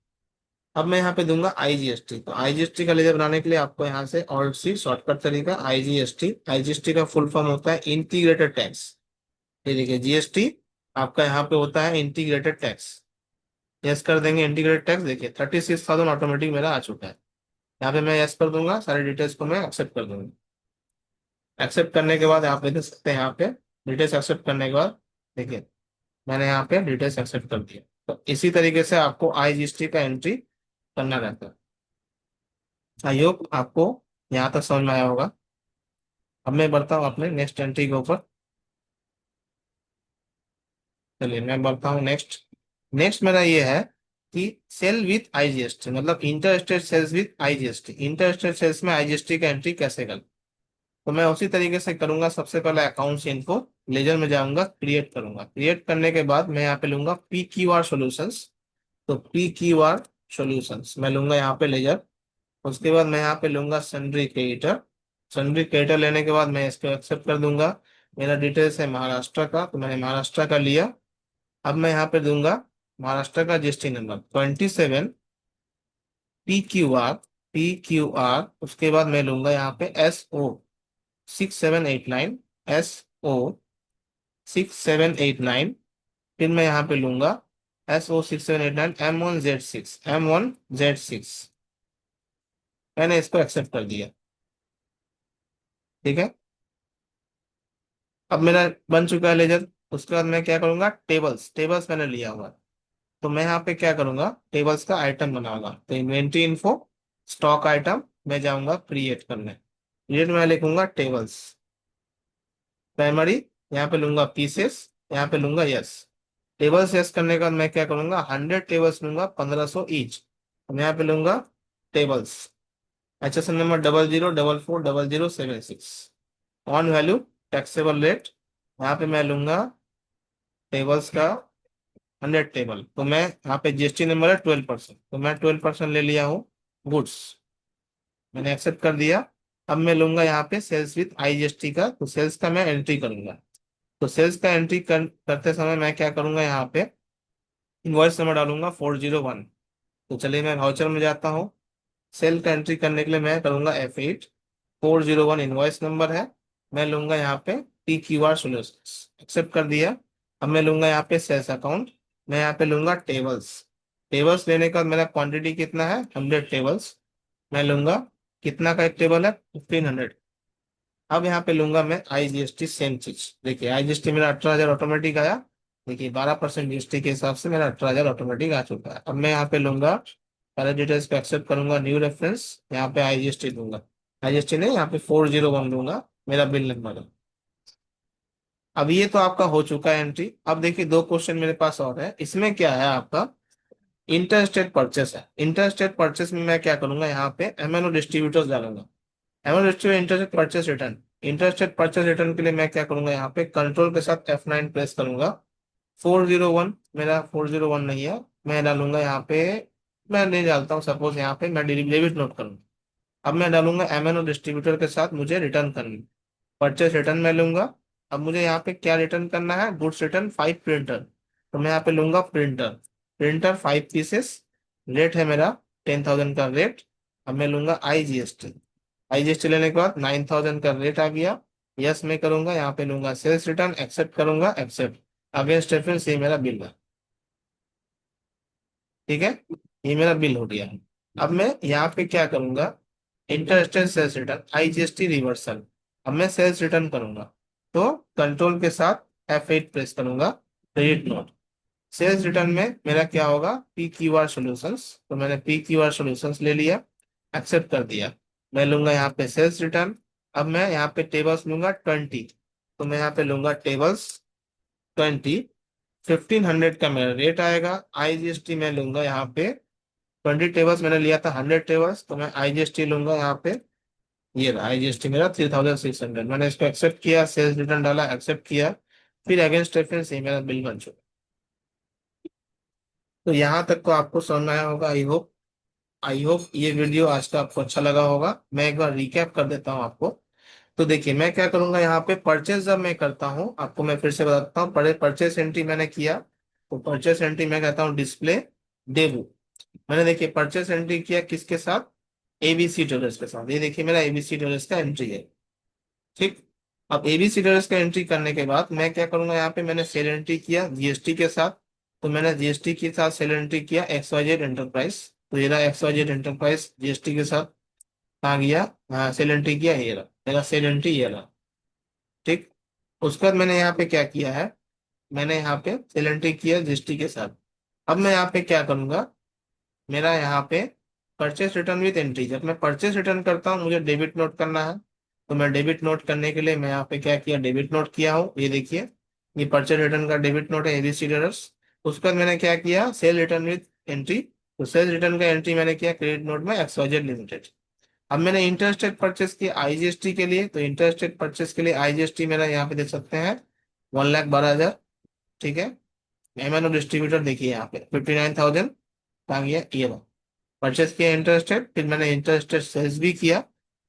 अब मैं यहाँ पे दूंगा आईजीएसटी। तो आईजीएसटी का लेजर बनाने के लिए आपको यहाँ से ऑल्ट सी शॉर्टकट तरीका आईजीएसटी। आईजीएसटी का फुल फॉर्म होता है इंटीग्रेटेड टैक्स। ये देखिए जीएसटी आपका यहाँ पे होता है इंटीग्रेटेड टैक्स। यस कर देंगे इंटीग्रेटेड टैक्स, देखिए 36,000 ऑटोमेटिक मेरा आ चुका है। यहाँ पे मैं यस कर दूंगा, सारी डिटेल्स को मैं एक्सेप्ट कर दूंगा। एक्सेप्ट करने के बाद आप देख सकते हैं यहाँ पे डिटेल्स एक्सेप्ट करने के बाद देखिए मैंने यहाँ पे डिटेल्स एक्सेप्ट कर दिया। तो इसी तरीके से आपको आईजीएसटी का एंट्री करना रहता है। आई होप आपको यहाँ तक समझ में आया होगा। अब मैं बढ़ता हूँ अपने नेक्स्ट एंट्री के ऊपर। चलिए मैं बढ़ता हूँ नेक्स्ट। नेक्स्ट मेरा ये है कि सेल विथ आईजीएसटी, मतलब inter state sales with IGST. Inter state sales में आईजीएसटी का एंट्री कैसे करूँ? तो मैं उसी तरीके से करूंगा। सबसे पहले अकाउंट्स इनको लेजर में जाऊंगा, क्रिएट करूंगा। क्रिएट करने के बाद मैं यहाँ पे लूंगा पी क्यू आर सोल्यूशंस। तो पी क्यू आर सोल्यूशंस मैं लूंगा यहाँ पे लेजर। उसके बाद मैं यहाँ पे लूंगा सन्ड्री क्रेडिटर। सन्ड्री क्रेडिटर लेने के बाद मैं इसको एक्सेप्ट कर दूंगा। मेरा डिटेल्स है महाराष्ट्र का, तो मैंने महाराष्ट्र का लिया। अब मैं यहाँ पे दूंगा महाराष्ट्र का GST number 27 P Q are. उसके बाद मैं लूंगा यहाँ पे SO 6789, SO 6789। फिर मैं यहाँ पे लूंगा SO 6789 M1Z6। मैंने इसको एक्सेप्ट कर दिया। ठीक है, अब मेरा बन चुका है लेजर। उसके बाद मैं क्या करूंगा, टेबल्स टेबल्स मैंने लिया हुआ है। तो मैं यहाँ पे क्या करूंगा, टेबल्स का आइटम बनाऊंगा। तो इन्वेंट्री इन्फो स्टॉक आइटम मैं जाऊंगा क्रिएट करने। क्रिएट में लिखूंगा टेबल्स प्राइमरी, यहाँ पे लूंगा पीसेस, यहाँ पे लूंगा यस। टेबल्स यस करने के बाद मैं क्या करूंगा, 100 टेबल्स लूंगा, 1500 ईच। मैं यहाँ पे लूंगा tables HSN number 00440076। On value taxable rate, यहाँ पे मैं लूंगा टेबल्स का 100 टेबल। तो मैं यहाँ पे जीएसटी नंबर है 12%, तो मैं 12% ले लिया हूँ गुड्स। मैंने एक्सेप्ट कर दिया। अब मैं लूंगा यहाँ पे सेल्स विथ आईजीएसटी का, तो सेल्स का मैं एंट्री करूंगा। तो सेल्स का एंट्री करते समय मैं क्या करूंगा, यहाँ पे इनवॉइस नंबर डालूंगा 401। तो चलिए मैं वाउचर में जाता हूँ। सेल का एंट्री करने के लिए मैं करूंगा F8। 401 इनवॉइस नंबर है। मैं लूंगा यहाँ पे P Q R solution, accept कर दिया। अब मैं लूंगा यहाँ पे सेल्स अकाउंट। मैं यहाँ पे लूंगा टेबल्स। टेबल्स लेने का मेरा क्वांटिटी कितना है, 100 टेबल्स। मैं लूंगा कितना का एक टेबल है, 1500। अब यहाँ पे लूंगा मैं आईजीएसटी, सेम चीज। देखिए आईजीएसटी मेरा 18,000 ऑटोमेटिक आया। देखिए 12% जीएसटी के हिसाब से मेरा 18,000 ऑटोमेटिक आ चुका है। अब मैं यहाँ पे लूंगा सारे डिटेल्स को एक्सेप्ट करूंगा, न्यू रेफरेंस, यहाँ पे आईजीएसटी दूंगा। आईजीएसटी नहीं, यहाँ पे 401 दूंगा, मेरा बिल नंबर है। अब ये तो आपका हो चुका है एंट्री। अब देखिए दो क्वेश्चन मेरे पास और है। इसमें क्या है आपका इंटर स्टेट परचेस है। इंटर स्टेट परचेस में मैं क्या करूंगा, यहाँ पे एमएनओ डिस्ट्रीब्यूटर्स डालूंगा। MNO distributor inter state purchase return. Inter state purchase return के लिए मैं क्या करूंगा, यहाँ पे कंट्रोल के साथ F9 प्रेस करूंगा। 401 मेरा 401 नहीं है, मैं डालूंगा यहाँ पे, मैं नहीं डालता हूँ, सपोज यहाँ पे मैं डेबिट नोट करूंगा। अब मैं डालूंगा एमएनओ डिस्ट्रीब्यूटर के साथ मुझे रिटर्न करनी, परचेस रिटर्न में लूंगा। अब मुझे यहाँ पे क्या रिटर्न करना है, गुड्स रिटर्न 5 प्रिंटर। तो मैं यहाँ पे लूंगा प्रिंटर। प्रिंटर 5 पीसेस, रेट है मेरा 10,000 का रेट। अब मैं लूंगा आईजीएसटी। आईजीएसटी लेने के बाद 9,000 का रेट आ गया। यस मैं करूंगा, यहाँ पे लूंगा सेल्स रिटर्न, एक्सेप्ट करूंगा, एक्सेप्ट। अगेंस्ट रेफरेंस ये मेरा बिल है। ठीक है, ये मेरा बिल हो गया। अब मैं यहाँ पे क्या करूंगा, interstate sales return IGST reversal. अब मैं सेल्स रिटर्न करूंगा, तो कंट्रोल के साथ F8 प्रेस करूंगा, क्रेडिट नोट। सेल्स रिटर्न में मेरा क्या होगा, पी क्यू आर सोल्यूशंस। तो मैंने पी क्यू आर सोल्यूशंस ले लिया, एक्सेप्ट कर दिया। मैं लूंगा यहाँ पे सेल्स रिटर्न। अब मैं यहाँ पे टेबल्स लूंगा 20। तो मैं यहाँ पे लूंगा टेबल्स 20। 1500 का मेरा रेट आएगा। आईजीएसटी में लूंगा यहाँ पे 20 टेबल्स मैंने लिया था, 100 टेबल्स। तो मैं आईजीएसटी लूंगा यहाँ पे, ये रहा आईजीएसटी मेरा 3,600। मैंने इसको एक्सेप्ट किया, सेल्स रिटर्न डाला, एक्सेप्ट किया। फिर अगेंस्ट रेफरेंस ये मेरा बिल बन चुका। तो यहाँ तक को आपको समझ में आया होगा। आई होप ये वीडियो आज का आपको अच्छा लगा होगा। मैं एक बार रिकैप कर देता हूँ आपको। तो देखिए मैं क्या करूंगा यहाँ पे, परचेज जब मैं करता हूँ, आपको मैं फिर से बताता हूँ, पहले परचेज एंट्री मैंने किया, तो परचेज एंट्री मैं कहता हूँ डिस्प्ले डेबू। मैंने देखिए परचेज एंट्री किया किसके साथ, एबीसी ट्रेडर्स के साथ। ये देखिए मेरा एबीसी ट्रेडर्स का एंट्री है। ठीक। अब एबीसी ट्रेडर्स का एंट्री करने के बाद मैं क्या करूंगा, यहाँ पे मैंने सेल एंट्री किया जीएसटी के साथ। तो मैंने जीएसटी के साथ सेल एंट्री किया XYZ एंटरप्राइज। तो ये रहा XYZ एंटरप्राइज जीएसटी के साथ। कहाँ गया, हाँ सेल एंट्री किया, ये रहा मेरा सेल एंट्री, ये रहा। ठीक। उसके बाद मैंने यहाँ पे क्या किया है, मैंने यहाँ पे सेल एंट्री किया जीएसटी के साथ। अब मैं यहाँ पे क्या करूंगा, मेरा यहाँ पे परचेस रिटर्न विद एंट्री, जब मैं परचेस रिटर्न करता हूँ मुझे डेबिट नोट करना है। तो मैं डेबिट नोट करने के लिए मैं यहाँ पे क्या किया, डेबिट नोट किया हूँ, ये देखिए ये परचेस रिटर्न का डेबिट नोट है एबीसी डीलर्स। उसके बाद मैंने क्या किया, सेल रिटर्न विद एंट्री। तो सेल रिटर्न का एंट्री मैंने किया क्रेडिट नोट में XYZ लिमिटेड। अब मैंने इंटरेस्टेड परचेस किया आईजीएसटी के लिए, तो इंटरेस्टेड परचेस के लिए आईजीएसटी मेरा यहाँ पे देख सकते हैं 1,12,000। ठीक है। एमएनओ डिस्ट्रीब्यूटर देखिए यहाँ पे 59,000 आ गया, ये परचेस किया इंटरेस्टेड। फिर मैंने इंटरेस्टेड सेल्स भी किया,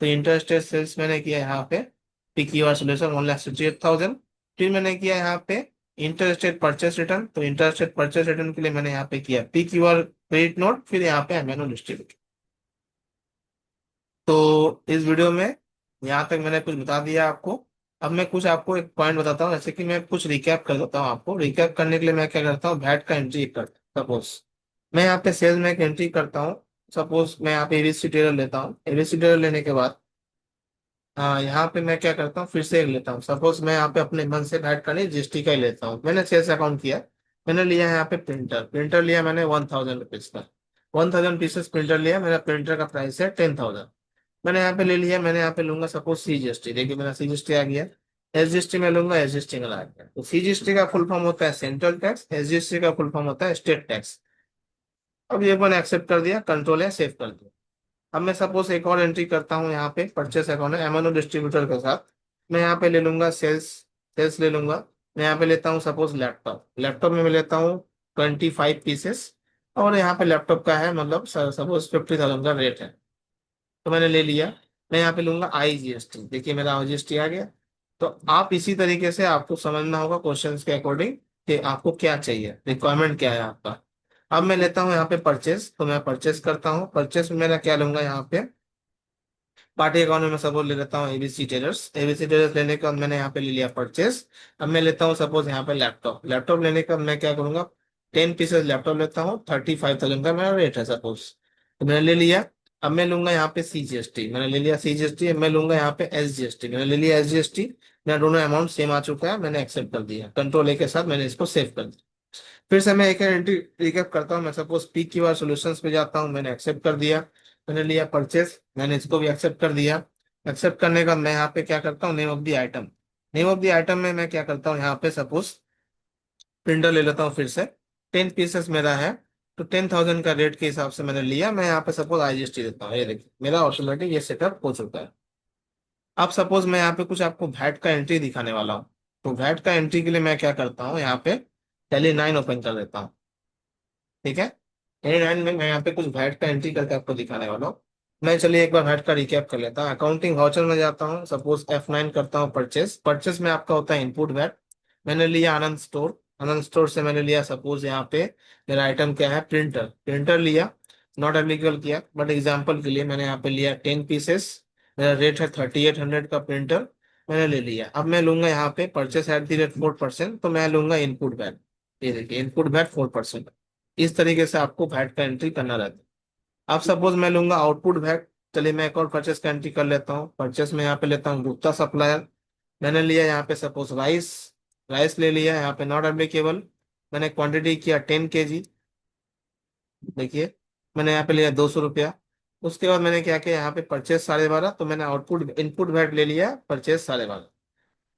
तो इंटरेस्टेड सेल्स मैंने किया यहाँ पे पीक्यूआर सोल्यूशन 1,68,000। फिर मैंने किया यहाँ पे इंटरेस्टेड परचेस रिटर्न, तो इंटरेस्टेड परचेस रिटर्न के लिए मैंने यहाँ पे किया पीक्यूआर क्रेडिट नोट, फिर यहाँ पे एमएनओ डिस्ट्रीब्यूटर। तो इस वीडियो में यहाँ तक मैंने कुछ बता दिया आपको। अब मैं कुछ आपको एक पॉइंट बताता हूँ, जैसे कि मैं कुछ रिकैप कर देता हूँ आपको। रिकैप करने के लिए मैं क्या करता हूँ, वैट का एंट्री करता हूँ। सपोज मैं यहाँ पे सेल्स में एक एंट्री करता हूँ। सपोज मैं यहाँ पे एबीसी टेलर लेता हूँ, एबीसी टेलर लेने के बाद यहाँ पे मैं क्या करता हूँ, फिर से एक लेता हूँ। सपोज मैं यहाँ पे अपने मन से वैट का नहीं जीएसटी का ही लेता हूँ। मैंने सेल्स अकाउंट किया, मैंने लिया यहाँ पे प्रिंटर, प्रिंटर लिया मैंने 1,000 रुपीज का। 1,000 पीसेस प्रिंटर लिया, मेरा प्रिंटर का प्राइस है 10,000। मैंने यहाँ पे ले लिया, मैंने यहाँ पे लूंगा सपोज सीजीएसटी, देखिए मेरा सीजीएसटी आ गया। एसजीएसटी में लूंगा, एसजीएसटी में आ गया। तो सीजीएसटी का फुल फॉर्म होता है सेंट्रल टैक्स, एसजीएसटी का फुल फॉर्म होता है स्टेट टैक्स। अब ये मैंने एक्सेप्ट कर दिया, कंट्रोल है सेव कर दिया। अब मैं सपोज एक और एंट्री करता हूँ यहाँ पे, परचेस अकाउंट है एमएनओ डिस्ट्रीब्यूटर के साथ। मैं यहाँ पे ले लूंगा सेल्स, सेल्स ले लूंगा। मैं यहाँ पे लेता हूँ सपोज लैपटॉप, लैपटॉप में मैं लेता हूँ 25 पीसेस। और यहाँ पे लैपटॉप का है मतलब सपोज 50,000 का रेट है, तो मैंने ले लिया। मैं यहाँ पे लूंगा आईजीएसटी, देखिए मेरा आईजीएसटी आ गया। तो आप इसी तरीके से आपको समझना होगा क्वेश्चंस के अकॉर्डिंग कि आपको क्या चाहिए, रिक्वायरमेंट क्या है आपका। अब मैं लेता हूँ यहाँ पे परचेस, तो मैं परचेस करता हूँ। परचेस में मेरा क्या लूंगा यहाँ पे, पार्टी अकाउंट में मैं सपोज ले लेता हूँ एबीसी टेलर्स। एबीसी टेलर्स लेने के बाद मैंने यहाँ पे ले लिया परचेस। अब मैं लेता हूँ सपोज यहाँ पे लैपटॉप, लैपटॉप लेने का मैं क्या करूंगा, 10 पीसेस लैपटॉप लेता हूँ, 35,000 का मेरा रेट है सपोज। तो मैंने ले लिया। अब मैं लूंगा यहाँ पे सीजीएसटी, मैंने ले लिया सीजीएसटी। मैं लूंगा यहाँ पे एसजीएसटी, मैंने ले लिया एसजीएसटी। मेरा दोनों अमाउंट सेम आ चुका है, मैंने एक्सेप्ट कर दिया, कंट्रोल ए के साथ मैंने इसको सेव कर दिया। फिर से मैं एक एंट्री रिकैप करता हूँ। मैं suppose P Q are solutions पे जाता हूँ, मैंने एक्सेप्ट कर दिया। मैंने लिया परचेस, मैंने इसको भी एक्सेप्ट कर दिया। एक्सेप्ट करने के बाद मैं यहाँ पे क्या करता हूँ, name of the item, name of the item में मैं क्या करता हूँ, यहाँ पे सपोज प्रिंटर ले लेता हूँ फिर से। 10 पीसेस मेरा है, तो 10,000 का रेट के हिसाब से मैंने लिया। मैं यहाँ पे सपोज आईजीएसटी देता हूँ, ये देखिए मेरा ऑटोमेटिक ये सेटअप हो चुका है। अब सपोज मैं यहाँ पे कुछ आपको वैट का एंट्री दिखाने वाला हूँ। तो वैट का एंट्री के लिए मैं क्या करता हूँ, यहाँ पे टैली 9 ओपन कर देता हूँ। ठीक है। एंड एंड में मैं यहाँ पे कुछ वैट का एंट्री करके आपको दिखाने वाला हूँ। मैं चलिए एक बार वैट का रिकैप कर लेता हूँ। अकाउंटिंग वाउचर में जाता हूँ, सपोज F9 करता हूँ परचेस। परचेस में आपका होता है इनपुट वैट। मैंने लिया आनंद स्टोर, आनंद स्टोर से मैंने लिया सपोज यहाँ पे मेरा आइटम क्या है, प्रिंटर, प्रिंटर लिया। नॉट एप्लीकेबल किया, बट एग्जाम्पल के लिए मैंने यहाँ पे लिया 10 पीसेस। मेरा रेट है 3,800 का प्रिंटर, मैंने ले लिया। अब मैं लूंगा यहाँ पे परचेस एट द रेट 4%, तो मैं लूंगा इनपुट वैट। ये देखिए इनपुट वैट 4%। इस तरीके से आपको वैट का एंट्री करना रहता है। अब सपोज मैं लूंगा आउटपुट वैट। चलिए मैं एक और परचेस का एंट्री कर लेता हूँ। परचेस में यहाँ पे लेता हूँ गुप्ता सप्लायर। मैंने लिया यहाँ पे सपोज राइस, राइस ले लिया यहाँ पे नॉट एप्लीकेबल। मैंने क्वांटिटी किया 10 kg, देखिए मैंने यहाँ पे लिया 200 रुपया। उसके बाद मैंने क्या किया, यहाँ पे परचेस 12.5, तो मैंने आउटपुट इनपुट वैट ले लिया परचेस 12.5।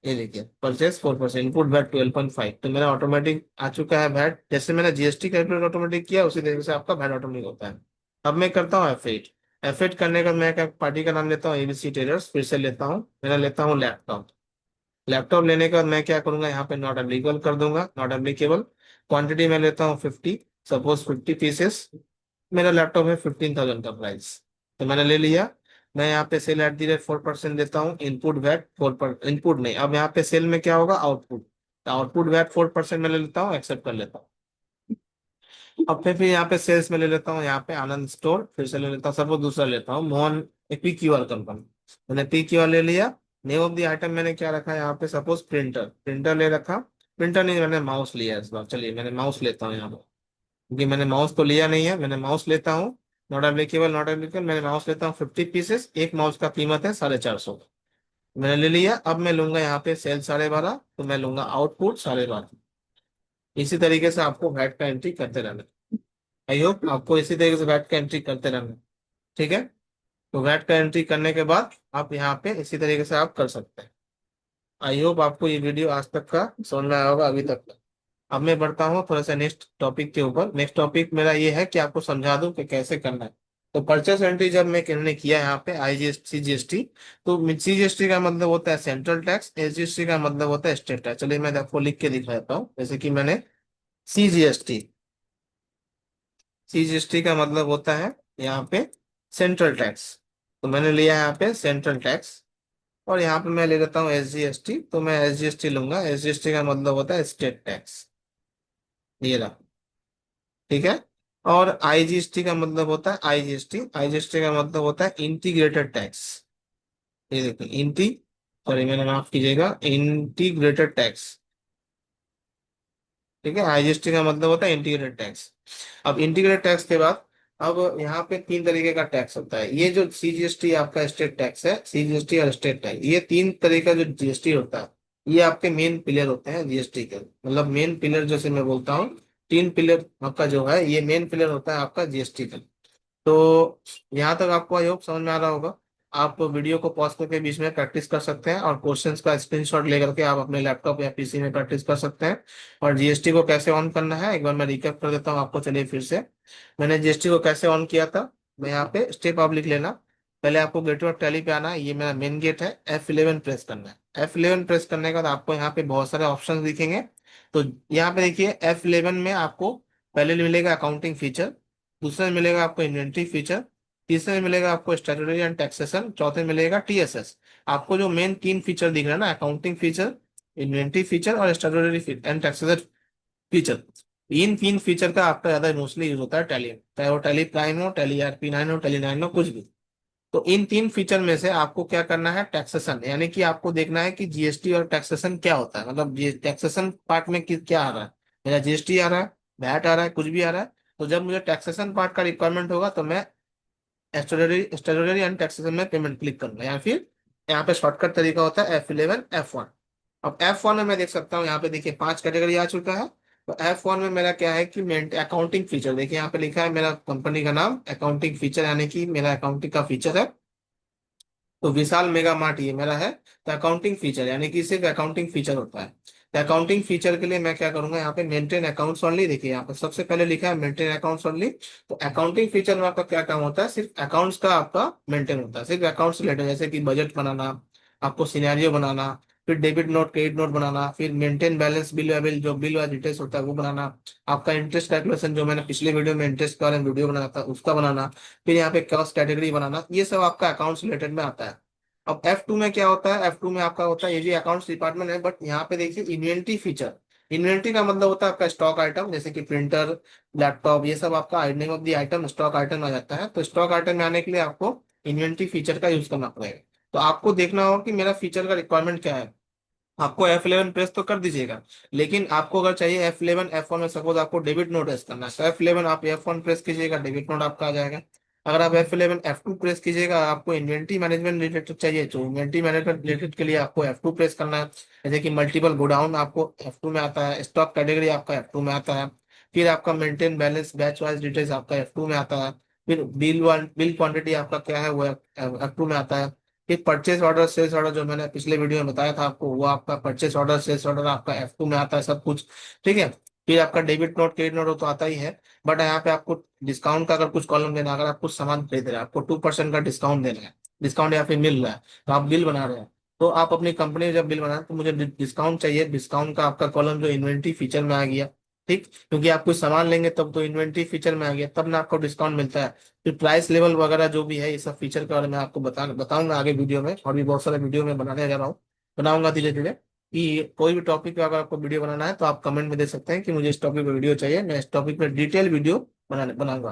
ये देखिए परचेस 4%, इनपुट वैट 12.5, तो मेरा ऑटोमेटिक आ चुका है वैट। जैसे मैंने जीएसटी कैलकुलेट ऑटोमेटिक किया उसी तरीके से आपका वैट ऑटोमेटिक होता है। अब मैं करता हूँ F8। F8 करने का मैं क्या पार्टी का नाम लेता हूँ एबीसी टेलर्स, फिर से लेता हूँ, मेरा लेता हूँ लैपटॉप। लैपटॉप लेने के बाद मैं क्या करूंगा, यहाँ पे नॉट एप्लीकेबल कर दूंगा, नॉट एप्लीकेबल। क्वांटिटी में लेता हूँ 50, सपोज 50 पीसेस। मेरा लैपटॉप है 15,000 का प्राइस, तो मैंने ले लिया। मैं यहाँ पे सेल एट दी रेट 4% देता हूँ, इनपुट वैट 4%, इनपुट नहीं, अब यहाँ पे सेल में क्या होगा, आउटपुट, तो आउटपुट वैट 4% में ले लेता हूँ, एक्सेप्ट कर लेता हूँ। अब फिर यहाँ पे सेल्स में ले लेता हूँ, यहाँ पे आनंद स्टोर, फिर से ले लेता हूँ, सपोज दूसरा लेता हूँ, Mohan P Q are company, मैंने पी क्यू आर ले लिया। नेम ऑफ द आइटम मैंने क्या रखा है यहाँ पे, सपोज प्रिंटर, प्रिंटर ले रखा, प्रिंटर नहीं, मैंने माउस लिया इस बार, चलिए मैंने माउस लेता हूँ यहाँ पे, क्योंकि मैंने माउस तो लिया नहीं है, मैंने माउस लेता हूँ। नॉट एप्लीकेबल, नॉट एप्लीकेबल, मैंने माउस लेता हूँ 50 पीसेस, एक माउस का कीमत है 450, मैंने ले लिया। अब मैं लूंगा यहाँ पे सेल 12.5, तो मैं लूंगा आउटपुट 12.5। इसी तरीके से आपको वैट का एंट्री करते रहना। आई होप आपको इसी तरीके से वैट का एंट्री करते रहना, ठीक है। तो वैट का एंट्री करने के बाद आप यहाँ पे इसी तरीके से आप कर सकते हैं। आई होप आपको ये वीडियो आज तक का समझ में आया होगा, अभी तक का। अब मैं बढ़ता हूँ थोड़ा सा नेक्स्ट टॉपिक के ऊपर। नेक्स्ट टॉपिक मेरा ये है कि आपको समझा दूं कि कैसे करना है। तो परचेस एंट्री जब मैंने किया यहाँ पे IGST CGST, तो CGST का मतलब होता है सेंट्रल टैक्स, SGST का मतलब होता है स्टेट टैक्स। चलिए मैं आपको लिख के दिखा देता हूँ, जैसे कि मैंने CGST, CGST का मतलब होता है यहाँ पे सेंट्रल टैक्स, तो मैंने लिया यहाँ पे सेंट्रल टैक्स। और यहाँ पे मैं ले लेता हूँ SGST, तो मैं SGST लूंगा, SGST का मतलब होता है स्टेट टैक्स, ये रहा, ठीक है। और IGST का मतलब होता है IGST का मतलब होता है इंटीग्रेटेड टैक्स, ये देखिए सॉरी मैंने माफ कीजिएगा, इंटीग्रेटेड टैक्स, ठीक है। IGST का मतलब होता है इंटीग्रेटेड टैक्स। अब इंटीग्रेटेड टैक्स के बाद, अब यहाँ पे तीन तरीके का टैक्स होता है। ये जो CGST आपका स्टेट टैक्स है, CGST और स्टेट टैक्स, ये तीन तरीके का जो GST होता है, ये आपके मेन पिलर होते हैं GST के, मतलब मेन पिलर जैसे मैं बोलता हूँ, तीन पिलर आपका जो है, ये मेन पिलर होता है आपका GST का। तो यहाँ तक आपको आई होप समझ में आ रहा होगा। आप वीडियो को पॉज करके बीच में प्रैक्टिस कर सकते हैं, और क्वेश्चंस का स्क्रीनशॉट लेकर के आप अपने लैपटॉप या PC में प्रैक्टिस कर सकते हैं। और GST को कैसे ऑन करना है एक बार मैं रिकैप कर देता हूँ आपको, चलिए फिर से। मैंने GST को कैसे ऑन किया था, मैं यहाँ पे स्टेप आप लिख लेना। पहले आपको गेटवे ऑफ टैली पे आना है, ये मेरा मेन गेट है, F11 प्रेस करना है। F11 प्रेस करने के बाद आपको यहाँ पे बहुत सारे ऑप्शन दिखेंगे। तो यहाँ पे देखिए F11 में आपको पहले मिलेगा अकाउंटिंग फीचर, दूसरे में मिलेगा आपको इन्वेंट्री फीचर, तीसरे में मिलेगा आपको स्टैट्यूटरी एंड टैक्सेशन, चौथे में मिलेगा TSS। आपको जो मेन तीन फीचर दिख रहा है ना, अकाउंटिंग फीचर, इन्वेंट्री फीचर और स्टैट्यूटरी एंड टैक्सेशन फीचर, इन तीन फीचर का आपका ज्यादा मोस्टली यूज होता है टैली में, चाहे वो टैली प्राइम हो, टैली RP9 हो, टैली 9 हो, कुछ भी। तो इन तीन फीचर में से आपको क्या करना है, टैक्सेशन, यानी कि आपको देखना है कि GST और टैक्सेशन क्या होता है, मतलब टैक्सेशन पार्ट में क्या आ रहा है, मेरा GST आ रहा है, वैट आ रहा है, कुछ भी आ रहा है। तो जब मुझे टैक्सेशन पार्ट का रिक्वायरमेंट होगा, तो मैं स्टैट्यूटरी एंड टैक्सेशन में पेमेंट क्लिक करूंगा, या फिर यहाँ पे शॉर्टकट तरीका होता है F11 F1। अब F1 में मैं देख सकता हूँ, यहाँ पे देखिए 5 कैटेगरी आ चुका है। तो F1 में मेरा क्या है कि अकाउंटिंग फीचर, देखिए यहाँ पे लिखा है मेरा कंपनी का नाम अकाउंटिंग फीचर, यानी कि मेरा अकाउंटिंग का फीचर है। तो विशाल मेगा मार्ट ये मेरा है। तो अकाउंटिंग फीचर यानी कि सिर्फ अकाउंटिंग फीचर होता है। तो अकाउंटिंग फीचर के लिए मैं क्या करूंगा, यहाँ पे मेंटेन अकाउंट्स ओनली, देखिए यहाँ पे सबसे पहले लिखा है मेंटेन अकाउंट्स ओनली। तो अकाउंटिंग फीचर में आपका क्या काम होता है, सिर्फ अकाउंट्स का आपका मेंटेन होता है, सिर्फ अकाउंट्स रिलेटेड, जैसे कि बजट बनाना, आपको सिनेरियो बनाना, फिर डेबिट नोट क्रेडिट नोट बनाना, फिर मेंटेन बैलेंस बिल जो बिल वाला डिटेल्स होता है वो बनाना, आपका इंटरेस्ट कैलकुलेशन, जो मैंने पिछले वीडियो में इंटरेस्ट के बारे में वीडियो बनाया था उसका बनाना, फिर यहाँ पे कॉस्ट कैटेगरी बनाना, ये सब आपका अकाउंट्स रिलेटेड में आता है। अब F2 में क्या होता है, F2 में आपका होता है, ये भी अकाउंट्स डिपार्टमेंट है, बट यहाँ पे देखिए इन्वेंट्री फीचर। इन्वेंट्री का मतलब होता है आपका स्टॉक आइटम, जैसे कि प्रिंटर, लैपटॉप, ये सब आपका name of the item stock item आ जाता है। तो स्टॉक आइटम में आने के लिए आपको इन्वेंट्री फीचर का यूज करना पड़ेगा। तो आपको देखना होगा कि मेरा फीचर का रिक्वायरमेंट क्या है। आपको F11 प्रेस तो कर दीजिएगा, लेकिन आपको अगर चाहिए F11 F1 में, सपोज आपको डेबिट नोट प्रेस करना है, तो F11 आप F1 प्रेस कीजिएगा, डेबिट नोट आपका आ जाएगा। अगर आप F11 F2 प्रेस कीजिएगा, आपको इन्वेंट्री मैनेजमेंट रिलेटेड चाहिए, तो इन्वेंट्री मैनेजमेंट रिलेटेड के लिए आपको F2 प्रेस करना है। जैसे कि मल्टीपल गोडाउन आपको F2 में आता है, स्टॉक कैटेगरी आपका F2 में आता है, फिर आपका maintain balance batch wise details आपका F2 में आता है, फिर बिल क्वांटिटी आपका क्या है वो F2 में आता है। एक परचेस ऑर्डर सेल्स ऑर्डर, जो मैंने पिछले वीडियो में बताया था आपको, वो आपका परचेस ऑर्डर सेल्स ऑर्डर आपका F2 में आता है सब कुछ, ठीक है। फिर आपका डेबिट नोट क्रेडिट नोट तो आता ही है, बट यहाँ पे आपको डिस्काउंट का अगर कुछ कॉलम देना है, अगर आप कुछ सामान खरीद रहे हैं, आपको 2% का डिस्काउंट देना है, डिस्काउंट या फिर मिल रहा है, तो आप बिल बना रहे हैं, तो आप अपनी कंपनी में जब बिल बनाए तो मुझे डिस्काउंट चाहिए, डिस्काउंट का आपका कॉलम जो इन्वेंट्री फीचर में आ गया, ठीक, क्योंकि आप कोई सामान लेंगे तब तो इन्वेंट्री फीचर में आ गया, तब ना आपको डिस्काउंट मिलता है। फिर प्राइस लेवल वगैरह जो भी है, ये सब फीचर के बारे में आपको बताऊंगा आगे वीडियो में, और भी बहुत सारे वीडियो में बनाने जा रहा हूँ, बनाऊंगा धीरे धीरे। कि कोई भी टॉपिक पे अगर आपको वीडियो बनाना है तो आप कमेंट में दे सकते हैं कि मुझे इस टॉपिक पे वीडियो चाहिए, मैं इस टॉपिक पे डिटेल वीडियो बनाऊंगा।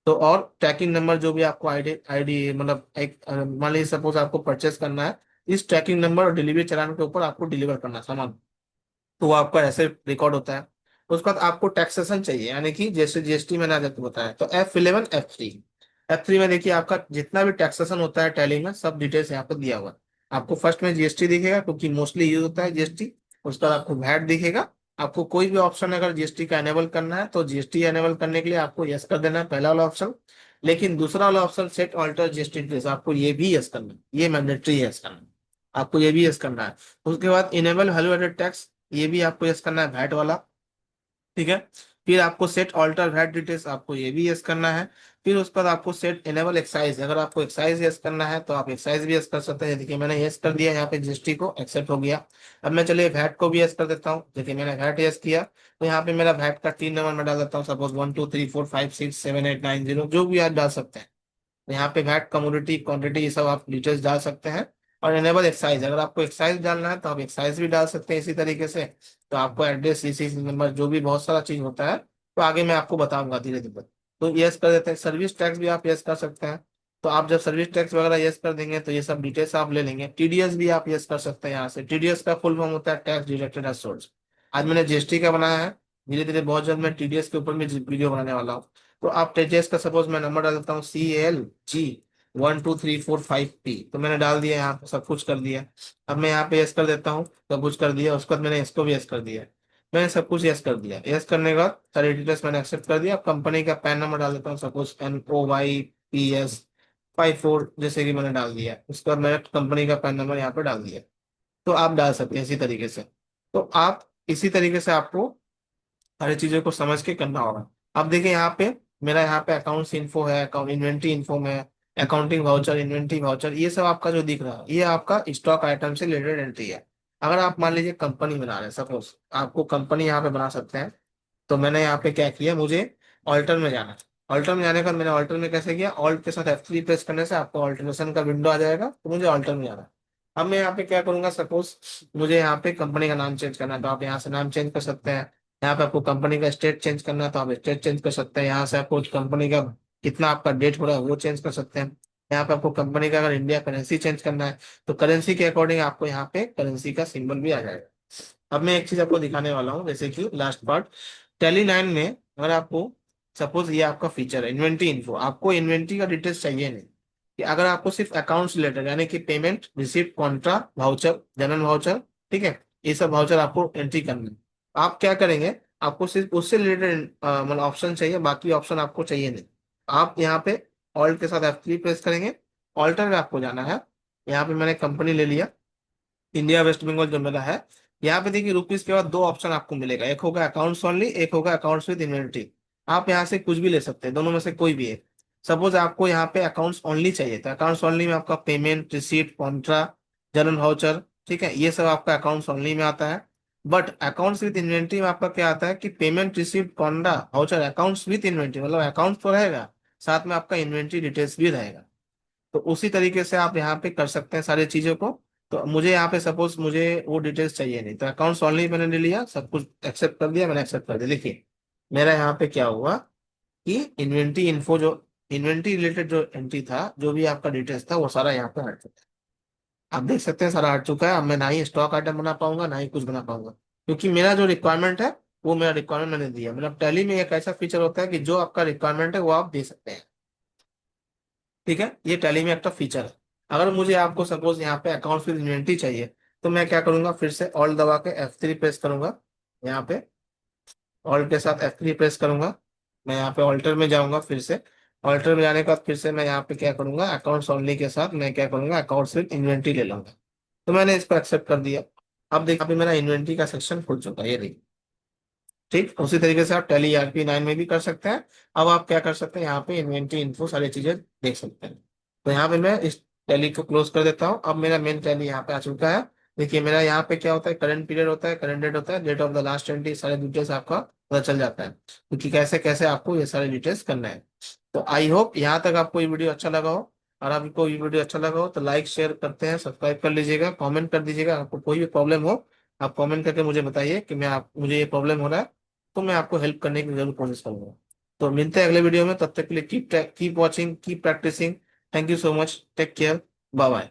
तो और ट्रैकिंग नंबर जो भी आपको आईडी आईडी मतलब एक मान लीजिए सपोज आपको परचेस करना है, इस ट्रैकिंग नंबर और डिलीवरी चालान के ऊपर आपको डिलीवर करना है सामान, तो वो आपका ऐसे रिकॉर्ड होता है। उसके बाद आपको टैक्सेशन चाहिए, यानी कि जैसे जीएसटी मैंने आज आपको बताया, तो F11 F3। F3 में देखिए आपका जितना भी टैक्सेशन होता है टैली में, सब डिटेल्स यहाँ पर दिया हुआ है। आपको फर्स्ट में जीएसटी दिखेगा, क्योंकि मोस्टली यूज होता है जीएसटी। उसके बाद आपको वैट दिखेगा। आपको कोई भी ऑप्शन अगर जीएसटी का एनेबल करना है तो जीएसटी एनेबल करने के लिए आपको यस कर देना है, पहला वाला ऑप्शन। लेकिन दूसरा वाला option set alter GST details, आपको ये भी यस करना है, ये मैंडेटरी है यस करना है, आपको ये भी यस करना है। उसके बाद इनेबल वैल्यू एडेड टैक्स, ये भी आपको यस करना है, वैट वाला। ठीक है। फिर आपको सेट ऑल्टर वैट डिटेल्स, आपको ये भी यस करना है। फिर उसके बाद आपको सेट इनेबल एक्साइज, अगर आपको एक्साइज यस करना है तो आप एक्साइज भी यस कर सकते हैं। देखिए मैंने यस कर दिया, यहाँ पे जीएसटी को एक्सेप्ट हो गया। अब मैं चलिए वैट को भी यस कर देता हूँ। देखिए मैंने वैट यस किया, तो यहाँ पे मेरा वैट का 3 नंबर में डाल देता हूँ, सपोज 1 2 3 4 5 6 7 8 9 0, जो भी आप डाल सकते हैं। तो यहाँ पे वैट कमोडिटी क्वांटिटी ये सब आप डिटेल्स डाल सकते हैं। और एनेबल एक्साइज, अगर आपको एक्साइज डालना है तो आप एक्साइज भी डाल सकते हैं इसी तरीके से। तो आपको एड्रेस सीसी नंबर जो भी बहुत सारा चीज होता है, तो आगे मैं आपको बताऊंगा धीरे धीरे। तो यस कर देते हैं। सर्विस टैक्स भी आप यस कर सकते हैं। तो आप जब सर्विस टैक्स वगैरह यस कर देंगे तो ये सब डिटेल्स आप ले लेंगे। टीडीएस भी आप यस कर सकते हैं यहाँ से। टीडीएस का फुल फॉर्म होता है टैक्स डिडक्टेड एज सोर्स। आज मैंने जीएसटी का बनाया है, धीरे धीरे बहुत जल्द मैं टीडीएस के ऊपर भी वीडियो बनाने वाला हूँ। तो आप टीडीएस का सपोज मैं नंबर डाल देता हूँ CLG 1234 5P, तो मैंने डाल दिया, यहाँ पे सब कुछ कर दिया। अब मैं यहाँ पे यस कर देता हूँ, सब कुछ कर दिया। उसके बाद मैंने इसको भी यस कर दिया। मैंने सब कुछ यस कर दिया। यस करने के बाद सारी डिटेल्स मैंने एक्सेप्ट कर दिया। अब कंपनी का पैन नंबर डाल देता हूँ, सपोज NOYPS 54, जैसे कि मैंने डाल दिया। उसके बाद मैंने कंपनी का पैन नंबर यहाँ पे डाल दिया। तो आप डाल सकते हैं इसी तरीके से। तो आप इसी तरीके से आपको सारी चीजों को समझ के करना होगा। अब देखिए यहाँ पे मेरा यहाँ पे अकाउंट्स इन्फो है, अकाउंट इन्वेंट्री इन्फो में, अकाउंटिंग वाउचर, इन्वेंट्री वाउचर, ये सब आपका जो दिख रहा है ये आपका स्टॉक आइटम से रिलेटेड एंट्री है। अगर आप मान लीजिए कंपनी बना रहे हैं, सपोज आपको कंपनी यहाँ पे बना सकते हैं। तो मैंने यहाँ पे क्या किया, मुझे ऑल्टर में जाना है। ऑल्टर में जाने का मैंने ऑल्टर में कैसे किया, ऑल्ट के साथ F3 प्रेस करने से आपको ऑल्टरनेशन का विंडो आ जाएगा, तो मुझे ऑल्टर में जाना है। अब मैं यहाँ पे क्या करूंगा, सपोज मुझे यहाँ पे कंपनी का नाम चेंज करना है, तो आप यहाँ से नाम चेंज कर सकते हैं। यहाँ पे आपको कंपनी का स्टेट चेंज करना है तो आप स्टेट चेंज कर सकते हैं। यहाँ से आपको कंपनी का कितना आपका डेट हो रहा है वो चेंज कर सकते हैं। यहाँ पे आपको कंपनी का अगर इंडिया करेंसी चेंज करना है तो करेंसी के अकॉर्डिंग आपको यहाँ पे करेंसी का सिंबल भी आ जाएगा। अब मैं एक चीज आपको दिखाने वाला हूँ, जैसे कि लास्ट पार्ट टैली 9 में, अगर आपको सपोज ये आपका फीचर है इन्वेंट्री इन्फो, आपको इन्वेंट्री का डिटेल्स चाहिए नहीं, कि अगर आपको सिर्फ अकाउंट्स रिलेटेड, यानी कि payment, receipt, Contra, voucher, general voucher, ठीक है, ये सब वाउचर आपको एंट्री करना है। आप क्या करेंगे, आपको सिर्फ उससे रिलेटेड मतलब ऑप्शन चाहिए, बाकी ऑप्शन आपको चाहिए नहीं। आप यहाँ पे ऑल्ट के साथ F3 प्रेस करेंगे, ऑल्टर में आपको जाना है। यहाँ पे मैंने कंपनी ले लिया, इंडिया वेस्ट बंगाल जो मेरा है। यहाँ पे देखिए रुपीज के बाद दो ऑप्शन आपको मिलेगा, एक होगा अकाउंट्स ओनली, एक होगा अकाउंट्स विद इन्वेंट्री। आप यहाँ से कुछ भी ले सकते हैं, दोनों में से कोई भी है। सपोज आपको यहाँ पे अकाउंट्स ओनली चाहिए, तो अकाउंट्स ओनली में आपका payment, receipt, Contra, general voucher, ठीक है, ये सब आपका अकाउंट्स ओनली में आता है। बट अकाउंट्स विद इन्वेंट्री में आपका क्या आता है कि payment, receipt, Contra, voucher, accounts with inventory, मतलब अकाउंट तो रहेगा, साथ में आपका इन्वेंट्री डिटेल्स भी रहेगा। तो उसी तरीके से आप यहाँ पे कर सकते हैं सारी चीजों को। तो मुझे यहाँ पे सपोज मुझे वो डिटेल्स चाहिए नहीं, तो अकाउंट्स ऑनली मैंने ले लिया, सब कुछ एक्सेप्ट कर दिया, मैंने एक्सेप्ट कर दिया। देखिए मेरा यहाँ पे क्या हुआ कि इन्वेंट्री इन्फो, जो इन्वेंट्री रिलेटेड जो एंट्री था, जो भी आपका डिटेल्स था, वो सारा यहाँ पे हट चुका है। आप देख सकते हैं सारा हट चुका है। अब मैं ना ही स्टॉक आइटम बना पाऊंगा ना ही कुछ बना पाऊंगा, क्योंकि मेरा जो रिक्वायरमेंट है वो मेरा रिक्वायरमेंट मैंने दिया। मतलब टैली में एक ऐसा फीचर होता है कि जो आपका रिक्वायरमेंट है वो आप दे सकते हैं। ठीक है, ये टैली में एक फीचर है। अगर मुझे आपको सपोज यहाँ पे अकाउंट फिर इन्वेंट्री चाहिए, तो मैं क्या करूंगा, फिर से ऑल्ट दबा के F3 प्रेस करूंगा। यहाँ पे ऑल्ट के साथ F3 प्रेस करूंगा। मैं यहाँ पे ऑल्टर में जाऊंगा, फिर से ऑल्टर में जाने के बाद फिर से मैं यहाँ पे क्या करूंगा, अकाउंट्स ओनली के साथ मैं क्या करूंगा, अकाउंट्स विद इन्वेंट्री ले लूंगा। तो मैंने इसको एक्सेप्ट कर दिया। अब देखिए यहाँ पे मेरा इन्वेंट्री का सेक्शन खुल चुका है, ये देखिए। ठीक उसी तरीके से आप टैली ERP 9 में भी कर सकते हैं। अब आप क्या कर सकते हैं, यहाँ पे इन्वेंट्री इन्फो सारी चीजें देख सकते हैं। तो यहाँ पे मैं इस टैली को क्लोज कर देता हूँ। अब मेरा मेन टैली यहाँ पे आ चुका है। देखिए मेरा यहाँ पे क्या होता है, करंट पीरियड होता है, करंट डेट होता है, date of the last entry, सारे डिटेल्स आपका पता चल जाता है, क्योंकि कैसे कैसे आपको ये सारे डिटेल्स करना है। तो आई होप यहाँ तक आपको ये वीडियो अच्छा लगा हो। और आपको ये वीडियो अच्छा लगा हो तो लाइक शेयर करते हैं, सब्सक्राइब कर लीजिएगा, कमेंट कर दीजिएगा। आपको कोई भी प्रॉब्लम हो आप कमेंट करके मुझे बताइए कि मुझे ये प्रॉब्लम हो रहा है, तो मैं आपको हेल्प करने की जरूर कोशिश करूंगा। तो मिलते हैं अगले वीडियो में, तब तक के लिए keep watching, keep practising. Thank you so much, take care, bye bye.